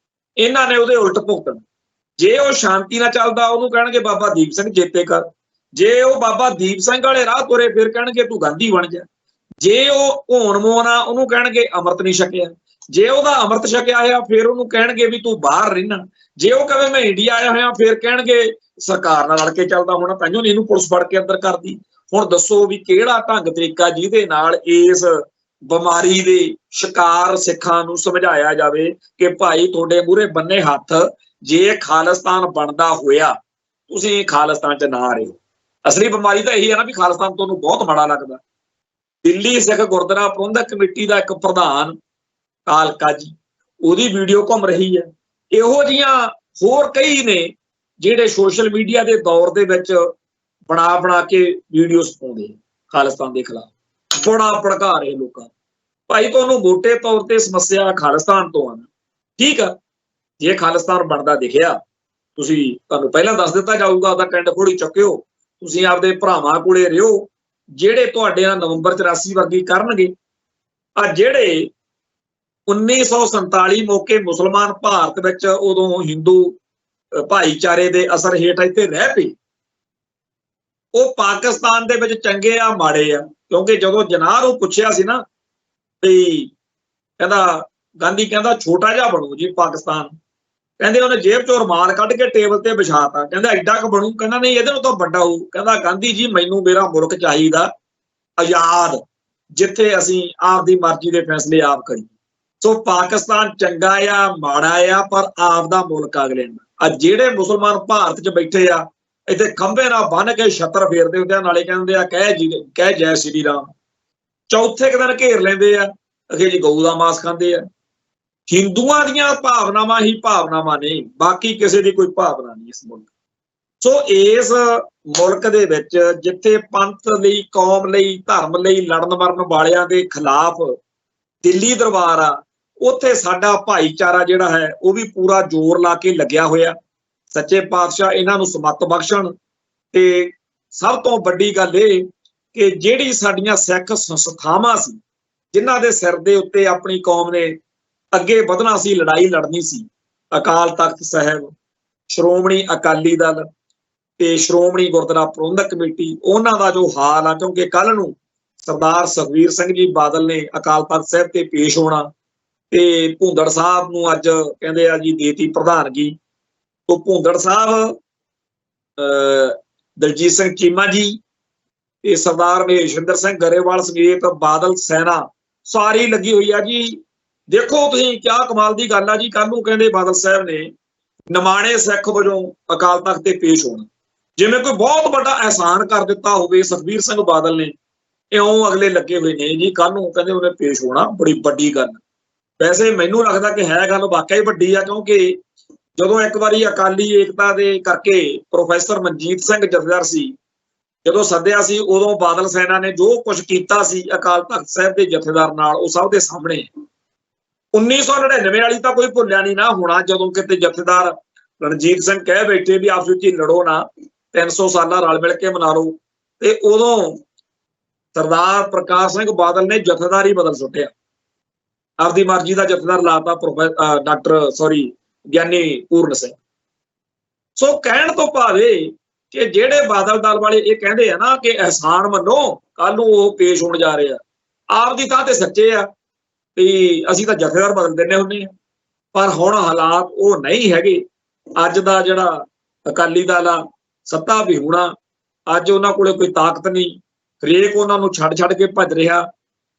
ਇਹਨਾਂ ਨੇ ਉਹਦੇ ਉਲਟ ਭੁਗਤਣਾ। ਜੇ ਉਹ ਸ਼ਾਂਤੀ ਨਾਲ ਚੱਲਦਾ ਉਹਨੂੰ ਕਹਿਣਗੇ ਬਾਬਾ ਦੀਪ ਸਿੰਘ ਜੇਤੇ ਕਰ, ਜੇ ਉਹ ਬਾਬਾ ਦੀਪ ਸਿੰਘ ਵਾਲੇ ਰਾਹ ਤੁਰੇ ਫਿਰ ਕਹਿਣਗੇ ਤੂੰ ਗਾਂਧੀ ਬਣ ਜਾ, ਜੇ ਉਹ ਹੋਣ ਮੋਨ ਆ ਉਹਨੂੰ ਕਹਿਣਗੇ ਅੰਮ੍ਰਿਤ ਨਹੀਂ ਛਕਿਆ, ਜੇ ਉਹਦਾ ਅੰਮ੍ਰਿਤ ਛਕਿਆ ਆ ਫਿਰ ਉਹਨੂੰ ਕਹਿਣਗੇ ਵੀ ਤੂੰ ਬਾਹਰ ਰਹਿਣਾ, ਜੇ ਉਹ ਕਹੇ ਮੈਂ ਇੰਡੀਆ ਆਇਆ ਹੋਇਆ ਫਿਰ ਕਹਿਣਗੇ ਸਰਕਾਰ ਨਾਲ ਲੜ ਕੇ ਚੱਲਦਾ ਹੋਣਾ, ਤਾਂਹੀਓ ਨਹੀਂ ਇਹਨੂੰ ਪੁਲਿਸ ਫੜ ਕੇ ਅੰਦਰ ਕਰਦੀ। ਹੁਣ ਦੱਸੋ ਵੀ ਕਿਹੜਾ ਢੰਗ ਤਰੀਕਾ ਜਿਹਦੇ ਨਾਲ ਇਸ ਬਿਮਾਰੀ ਦੇ ਸ਼ਿਕਾਰ ਸਿੱਖਾਂ ਨੂੰ ਸਮਝਾਇਆ ਜਾਵੇ ਕਿ ਭਾਈ ਤੁਹਾਡੇ ਮੂਹਰੇ ਬੰਨੇ ਹੱਥ, ਜੇ ਖਾਲਿਸਤਾਨ ਬਣਦਾ ਹੋਇਆ ਤੁਸੀਂ ਖਾਲਿਸਤਾਨ 'ਚ ਨਾ ਰਹੋ। ਅਸਲੀ ਬਿਮਾਰੀ ਤਾਂ ਇਹੀ ਹੈ ਨਾ ਵੀ ਖਾਲਿਸਤਾਨ ਤੁਹਾਨੂੰ ਬਹੁਤ ਮਾੜਾ ਲੱਗਦਾ। ਦਿੱਲੀ ਸਿੱਖ ਗੁਰਦੁਆਰਾ ਪ੍ਰਬੰਧਕ ਕਮੇਟੀ ਦਾ ਇੱਕ ਪ੍ਰਧਾਨ ਕਾਲਕਾ ਜੀ, ਉਹਦੀ ਵੀਡੀਓ ਘੁੰਮ ਰਹੀ ਹੈ। ਇਹੋ ਜਿਹੀਆਂ ਹੋਰ ਕਈ ਨੇ ਜਿਹੜੇ ਸੋਸ਼ਲ ਮੀਡੀਆ ਦੇ ਦੌਰ ਦੇ ਵਿੱਚ ਬਣਾ ਕੇ ਵੀਡੀਓਜ਼ ਪਾਉਂਦੇ ਖਾਲਿਸਤਾਨ ਦੇ ਖਿਲਾਫ, ਬੜਾ ਭੜਕਾ ਰਹੇ ਲੋਕਾਂ। ਭਾਈ ਤੁਹਾਨੂੰ ਮੋਟੇ ਤੌਰ ਤੇ ਸਮੱਸਿਆ ਖਾਲਿਸਤਾਨ ਤੋਂ ਆ, ਠੀਕ ਆ। ਜੇ ਖਾਲਿਸਤਾਨ ਬਣਦਾ ਦਿਖਿਆ ਤੁਸੀਂ, ਤੁਹਾਨੂੰ ਪਹਿਲਾਂ ਦੱਸ ਦਿੱਤਾ ਜਾਊਗਾ ਉਹਦਾ ਟੈਂਡ ਫੋੜੀ ਚੁੱਕਿਓ, ਤੁਸੀਂ ਆਪਦੇ ਭਰਾਵਾਂ ਕੋਲੇ ਰਿਓ ਜਿਹੜੇ ਤੁਹਾਡੇ ਨਾਲ ਨਵੰਬਰ 84 ਵਰਗੀ ਕਰਨਗੇ। ਆ ਜਿਹੜੇ 1947 ਮੌਕੇ ਮੁਸਲਮਾਨ ਭਾਰਤ ਵਿੱਚ ਉਦੋਂ ਹਿੰਦੂ ਭਾਈਚਾਰੇ ਦੇ ਅਸਰ ਹੇਠ ਇੱਥੇ ਰਹਿ ਪਏ, ਉਹ ਪਾਕਿਸਤਾਨ ਦੇ ਵਿੱਚ ਚੰਗੇ ਆ ਮਾੜੇ ਆ। ਕਿਉਂਕਿ ਜਦੋਂ ਜਨਾਹ ਨੂੰ ਪੁੱਛਿਆ ਸੀ ਨਾ ਵੀ ਕਹਿੰਦਾ ਗਾਂਧੀ ਕਹਿੰਦਾ ਛੋਟਾ ਜਿਹਾ ਬਣੂ ਜੀ ਪਾਕਿਸਤਾਨ, ਕਹਿੰਦੇ ਉਹਨੇ ਜੇਬ ਚੋਂ ਰੁਮਾਲ ਕੱਢ ਕੇ ਟੇਬਲ ਤੇ ਵਿਛਾਤਾ, ਕਹਿੰਦਾ ਐਡਾ ਕੁ ਬਣੂ, ਕਹਿੰਦਾ ਨਹੀਂ ਇਹਦੇ ਨਾਲੋਂ ਤਾਂ ਵੱਡਾ ਹੋਊ। ਕਹਿੰਦਾ ਗਾਂਧੀ ਜੀ ਮੈਨੂੰ ਮੇਰਾ ਮੁਲਕ ਚਾਹੀਦਾ ਆਜ਼ਾਦ, ਜਿੱਥੇ ਅਸੀਂ ਆਪਦੀ ਮਰਜ਼ੀ ਦੇ ਫੈਸਲੇ ਆਪ ਕਰੀਏ। ਸੋ ਪਾਕਿਸਤਾਨ ਚੰਗਾ ਆ ਮਾੜਾ ਆ ਪਰ ਆਪਦਾ ਮੁਲਕ ਅਗਲੇ ਨੂੰ। ਆ ਜਿਹੜੇ ਮੁਸਲਮਾਨ ਭਾਰਤ 'ਚ ਬੈਠੇ ਆ ਇੱਥੇ ਖੰਭੇ ਨਾਲ ਬੰਨ ਕੇ ਛੱਤਰ ਫੇਰਦੇ ਹੁੰਦੇ ਆ, ਨਾਲੇ ਕਹਿੰਦੇ ਆ ਕਹਿ ਜੈ ਸ਼੍ਰੀ ਰਾਮ। ਚੌਥੇ ਕੁ ਦਿਨ ਘੇਰ ਲੈਂਦੇ ਆ, ਅਗੇ ਜੀ ਗਊ ਦਾ ਮਾਸ ਖਾਂਦੇ ਆ। ਹਿੰਦੂਆਂ ਦੀਆਂ ਭਾਵਨਾਵਾਂ ਹੀ ਭਾਵਨਾਵਾਂ ਨੇ, ਬਾਕੀ ਕਿਸੇ ਦੀ ਕੋਈ ਭਾਵਨਾ ਨਹੀਂ ਇਸ ਮੁਲਕ। ਸੋ ਇਸ ਮੁਲਕ ਦੇ ਵਿੱਚ ਜਿੱਥੇ ਪੰਥ ਲਈ, ਕੌਮ ਲਈ, ਧਰਮ ਲਈ ਲੜਨ ਮਰਨ ਵਾਲਿਆਂ ਦੇ ਖਿਲਾਫ ਦਿੱਲੀ ਦਰਬਾਰ ਆ, ਉੱਥੇ ਸਾਡਾ ਭਾਈਚਾਰਾ ਜਿਹੜਾ ਹੈ ਉਹ ਵੀ ਪੂਰਾ ਜ਼ੋਰ ਲਾ ਕੇ ਲੱਗਿਆ ਹੋਇਆ। ਸੱਚੇ ਪਾਤਸ਼ਾਹ ਇਹਨਾਂ ਨੂੰ ਸਮੱਤ ਬਖਸ਼ਣ। ਤੇ ਸਭ ਤੋਂ ਵੱਡੀ ਗੱਲ ਇਹ ਕਿ ਜਿਹੜੀ ਸਾਡੀਆਂ ਸਿੱਖ ਸੰਸਥਾਵਾਂ ਸੀ ਜਿਨ੍ਹਾਂ ਦੇ ਸਿਰ ਦੇ ਉੱਤੇ ਆਪਣੀ ਕੌਮ ਨੇ ਅੱਗੇ ਵਧਣਾ ਸੀ, ਲੜਾਈ ਲੜਨੀ ਸੀ, ਅਕਾਲ ਤਖਤ ਸਾਹਿਬ, ਸ਼੍ਰੋਮਣੀ ਅਕਾਲੀ ਦਲ ਤੇ ਸ਼੍ਰੋਮਣੀ ਗੁਰਦੁਆਰਾ ਪ੍ਰਬੰਧਕ ਕਮੇਟੀ, ਉਹਨਾਂ ਦਾ ਜੋ ਹਾਲ ਆ, ਕਿਉਂਕਿ ਕੱਲ ਨੂੰ ਸਰਦਾਰ ਸੁਖਬੀਰ ਸਿੰਘ ਜੀ ਬਾਦਲ ਨੇ ਅਕਾਲ ਤਖਤ ਸਾਹਿਬ ਤੇ ਪੇਸ਼ ਹੋਣਾ ਤੇ ਭੁੰਦੜ ਸਾਹਿਬ ਨੂੰ ਅੱਜ ਕਹਿੰਦੇ ਆ ਜੀ ਦੇਤੀ ਪ੍ਰਧਾਨਗੀ। ਤੋਂ ਭੁੰਦੜ ਸਾਹਿਬ, ਦਲਜੀਤ ਸਿੰਘ ਚੀਮਾ ਜੀ ਤੇ ਸਰਦਾਰ ਮਹੇਸ਼ਿੰਦਰ ਸਿੰਘ ਗਰੇਵਾਲ ਸਮੇਤ ਬਾਦਲ ਸੈਨਾ ਸਾਰੀ ਲੱਗੀ ਹੋਈ ਆ ਜੀ। ਦੇਖੋ ਤੁਸੀਂ ਕਿਆ ਕਮਾਲ ਦੀ ਗੱਲ ਆ ਜੀ। ਕੱਲ ਨੂੰ ਕਹਿੰਦੇ ਬਾਦਲ ਸਾਹਿਬ ਨੇ ਨਿਮਾਣੇ ਸਿੱਖ ਵਜੋਂ ਅਕਾਲ ਤਖਤ ਤੇ ਪੇਸ਼ ਹੋਣਾ, ਜਿਵੇਂ ਕੋਈ ਬਹੁਤ ਵੱਡਾ ਅਹਿਸਾਨ ਕਰ ਦਿੱਤਾ ਹੋਵੇ ਸੁਖਬੀਰ ਸਿੰਘ ਬਾਦਲ ਨੇ। ਇਉਂ ਅਗਲੇ ਲੱਗੇ ਹੋਏ ਨੇ ਜੀ, ਕੱਲ ਨੂੰ ਕਹਿੰਦੇ ਉਹਨੇ ਪੇਸ਼ ਹੋਣਾ, ਬੜੀ ਵੱਡੀ ਗੱਲ। ਵੈਸੇ ਮੈਨੂੰ ਲੱਗਦਾ ਕਿ ਹੈ ਗੱਲ ਵਾਕਿਆ ਹੀ ਵੱਡੀ ਆ, ਕਿਉਂਕਿ ਜਦੋਂ ਇੱਕ ਵਾਰੀ ਅਕਾਲੀ ਏਕਤਾ ਦੇ ਕਰਕੇ ਪ੍ਰੋਫੈਸਰ ਮਨਜੀਤ ਸਿੰਘ ਜਥੇਦਾਰ ਸੀ, ਜਦੋਂ ਸੱਦਿਆ ਸੀ, ਉਦੋਂ ਬਾਦਲ ਸੈਨਾ ਨੇ ਜੋ ਕੁਝ ਕੀਤਾ ਸੀ ਅਕਾਲ ਤਖਤ ਸਾਹਿਬ ਦੇ ਜਥੇਦਾਰ ਨਾਲ, ਉਹ ਸਭ ਦੇ ਸਾਹਮਣੇ। 1999 ਵਾਲੀ ਤਾਂ ਕੋਈ ਭੁੱਲਿਆ ਨਹੀਂ ਨਾ ਹੋਣਾ, ਜਦੋਂ ਕਿਤੇ ਜਥੇਦਾਰ ਰਣਜੀਤ ਸਿੰਘ ਕਹਿ ਬੈਠੇ ਵੀ ਆਪਸ ਵਿੱਚ ਹੀ ਲੜੋ ਨਾ, 300 ਸਾਲਾਂ ਰਲ ਮਿਲ ਕੇ ਮਨਾ ਲਓ। ਤੇ ਉਦੋਂ ਸਰਦਾਰ ਪ੍ਰਕਾਸ਼ ਸਿੰਘ ਬਾਦਲ ਨੇ ਜਥੇਦਾਰ ਹੀ ਬਦਲ ਸੁੱਟਿਆ, ਆਪਦੀ ਮਰਜ਼ੀ ਦਾ ਜਥੇਦਾਰ ਲਾਤਾ ਗਿਆਨੀ ਪੂਰਨ ਸਿੰਘ। ਸੋ ਕਹਿਣ ਤੋਂ ਭਾਵੇਂ ਕਿ ਜਿਹੜੇ ਬਾਦਲ ਦਲ ਵਾਲੇ ਇਹ ਕਹਿੰਦੇ ਆ ਨਾ ਕਿ ਅਹਿਸਾਨ ਮੰਨੋ, ਕੱਲ ਨੂੰ ਉਹ ਪੇਸ਼ ਹੋਣ ਜਾ ਰਹੇ ਆ, ਆਪਦੀ ਥਾਂ ਤੇ ਸੱਚੇ ਆ ਵੀ ਅਸੀਂ ਤਾਂ ਜਥੇਦਾਰ ਬਦਲ ਦਿੰਦੇ ਹੁੰਦੇ ਆ। ਪਰ ਹੁਣ ਹਾਲਾਤ ਉਹ ਨਹੀਂ ਹੈਗੇ। ਅੱਜ ਦਾ ਜਿਹੜਾ ਅਕਾਲੀ ਦਲ ਆ ਸੱਤਾ ਵਿਹੂਣਾ, ਅੱਜ ਉਹਨਾਂ ਕੋਲੇ ਕੋਈ ਤਾਕਤ ਨਹੀਂ, ਹਰੇਕ ਉਹਨਾਂ ਨੂੰ ਛੱਡ ਕੇ ਭੱਜ ਰਿਹਾ।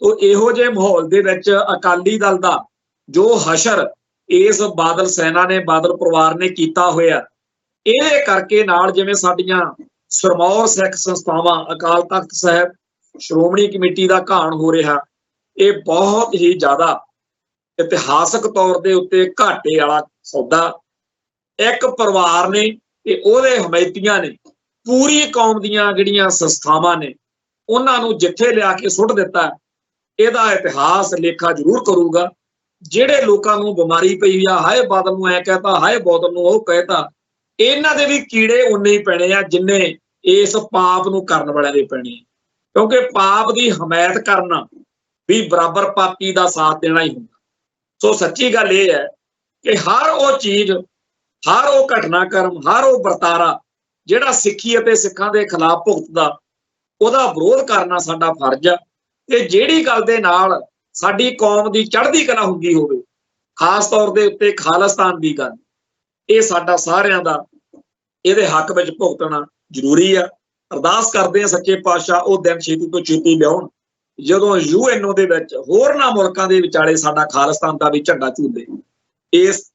ਤੋ ਇਹੋ ਜਿਹੇ ਮਾਹੌਲ ਦੇ ਵਿੱਚ ਅਕਾਲੀ ਦਲ ਦਾ ਜੋ ਹਸ਼ਰ ਇਸ ਬਾਦਲ ਸੈਨਾ ਨੇ, ਬਾਦਲ ਪਰਿਵਾਰ ਨੇ ਕੀਤਾ ਹੋਇਆ, ਇਹਦੇ ਕਰਕੇ ਨਾਲ ਜਿਵੇਂ ਸਾਡੀਆਂ ਸਰਮੌਰ ਸਿੱਖ ਸੰਸਥਾਵਾਂ, ਅਕਾਲ ਤਖਤ ਸਾਹਿਬ, ਸ਼੍ਰੋਮਣੀ ਕਮੇਟੀ ਦਾ ਘਾਣ ਹੋ ਰਿਹਾ, ਇਹ ਬਹੁਤ ਹੀ ਜ਼ਿਆਦਾ ਇਤਿਹਾਸਕ ਤੌਰ ਦੇ ਉੱਤੇ ਘਾਟੇ ਵਾਲਾ ਸੌਦਾ। ਇੱਕ ਪਰਿਵਾਰ ਨੇ ਤੇ ਉਹਦੇ ਹਮਾਇਤੀਆਂ ਨੇ ਪੂਰੀ ਕੌਮ ਦੀਆਂ ਜਿਹੜੀਆਂ ਸੰਸਥਾਵਾਂ ਨੇ ਉਹਨਾਂ ਨੂੰ ਜਿੱਥੇ ਲਿਆ ਕੇ ਸੁੱਟ ਦਿੱਤਾ, ਇਹਦਾ ਇਤਿਹਾਸ ਲੇਖਾ ਜ਼ਰੂਰ ਕਰੂਗਾ। ਜਿਹੜੇ ਲੋਕਾਂ ਨੂੰ ਬਿਮਾਰੀ ਪਈ ਆ, ਹਾਏ ਬਾਦਲ ਨੂੰ ਐ ਕਹਿਤਾ, ਹਾਏ ਬਾਦਲ ਨੂੰ ਉਹ ਕਹਿਤਾ, ਇਹਨਾਂ ਦੇ ਵੀ ਕੀੜੇ ਉਨੇ ਹੀ ਪੈਣੇ ਆ ਜਿੰਨੇ ਇਸ ਪਾਪ ਨੂੰ ਕਰਨ ਵਾਲਿਆਂ ਦੇ ਪੈਣੇ ਆ। ਕਿਉਂਕਿ ਪਾਪ ਦੀ ਹਮਾਇਤ ਕਰਨਾ ਵੀ ਬਰਾਬਰ ਪਾਪੀ ਦਾ ਸਾਥ ਦੇਣਾ ਹੀ ਹੁੰਦਾ। ਸੋ ਸੱਚੀ ਗੱਲ ਇਹ ਹੈ ਕਿ ਹਰ ਉਹ ਚੀਜ਼, ਹਰ ਉਹ ਘਟਨਾਕ੍ਰਮ, ਹਰ ਉਹ ਵਰਤਾਰਾ ਜਿਹੜਾ ਸਿੱਖੀ ਅਤੇ ਸਿੱਖਾਂ ਦੇ ਖਿਲਾਫ ਭੁਗਤਦਾ, ਉਹਦਾ ਵਿਰੋਧ ਕਰਨਾ ਸਾਡਾ ਫਰਜ਼ ਆ। ਤੇ ਜਿਹੜੀ ਗੱਲ ਦੇ ਨਾਲ ਸਾਡੀ ਕੌਮ ਦੀ ਚੜ੍ਹਦੀ ਕਲਾ ਹੁੰਦੀ ਹੋਵੇ, ਖਾਸ ਤੌਰ ਦੇ ਉੱਤੇ ਖਾਲਿਸਤਾਨ ਦੀ ਗੱਲ, ਇਹ ਸਾਡਾ ਸਾਰਿਆਂ ਦਾ ਇਹਦੇ ਹੱਕ ਵਿੱਚ ਭੁਗਤਣਾ ਜ਼ਰੂਰੀ ਆ। ਅਰਦਾਸ ਕਰਦੇ ਆ ਸੱਚੇ ਪਾਤਸ਼ਾਹ ਉਹ ਦਿਨ ਛੇਤੀ ਤੋਂ ਛੇਤੀ ਲਿਆਉਣ ਜਦੋਂ UNO ਦੇ ਵਿੱਚ ਹੋਰਨਾਂ ਮੁਲਕਾਂ ਦੇ ਵਿਚਾਲੇ ਸਾਡਾ ਖਾਲਿਸਤਾਨ ਦਾ ਵੀ ਝੰਡਾ ਝੂਲੇ।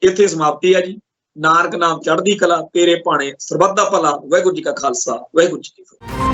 ਇੱਥੇ ਸਮਾਪਤੀ ਹੈ ਜੀ। ਨਾਨਕ ਨਾਮ ਚੜ੍ਹਦੀ ਕਲਾ, ਤੇਰੇ ਭਾਣੇ ਸਰਬੱਤ ਦਾ ਭਲਾ। ਵਾਹਿਗੁਰੂ ਜੀ ਕਾ ਖਾਲਸਾ, ਵਾਹਿਗੁਰੂ ਜੀ ਕੀ ਫਤਿਹ।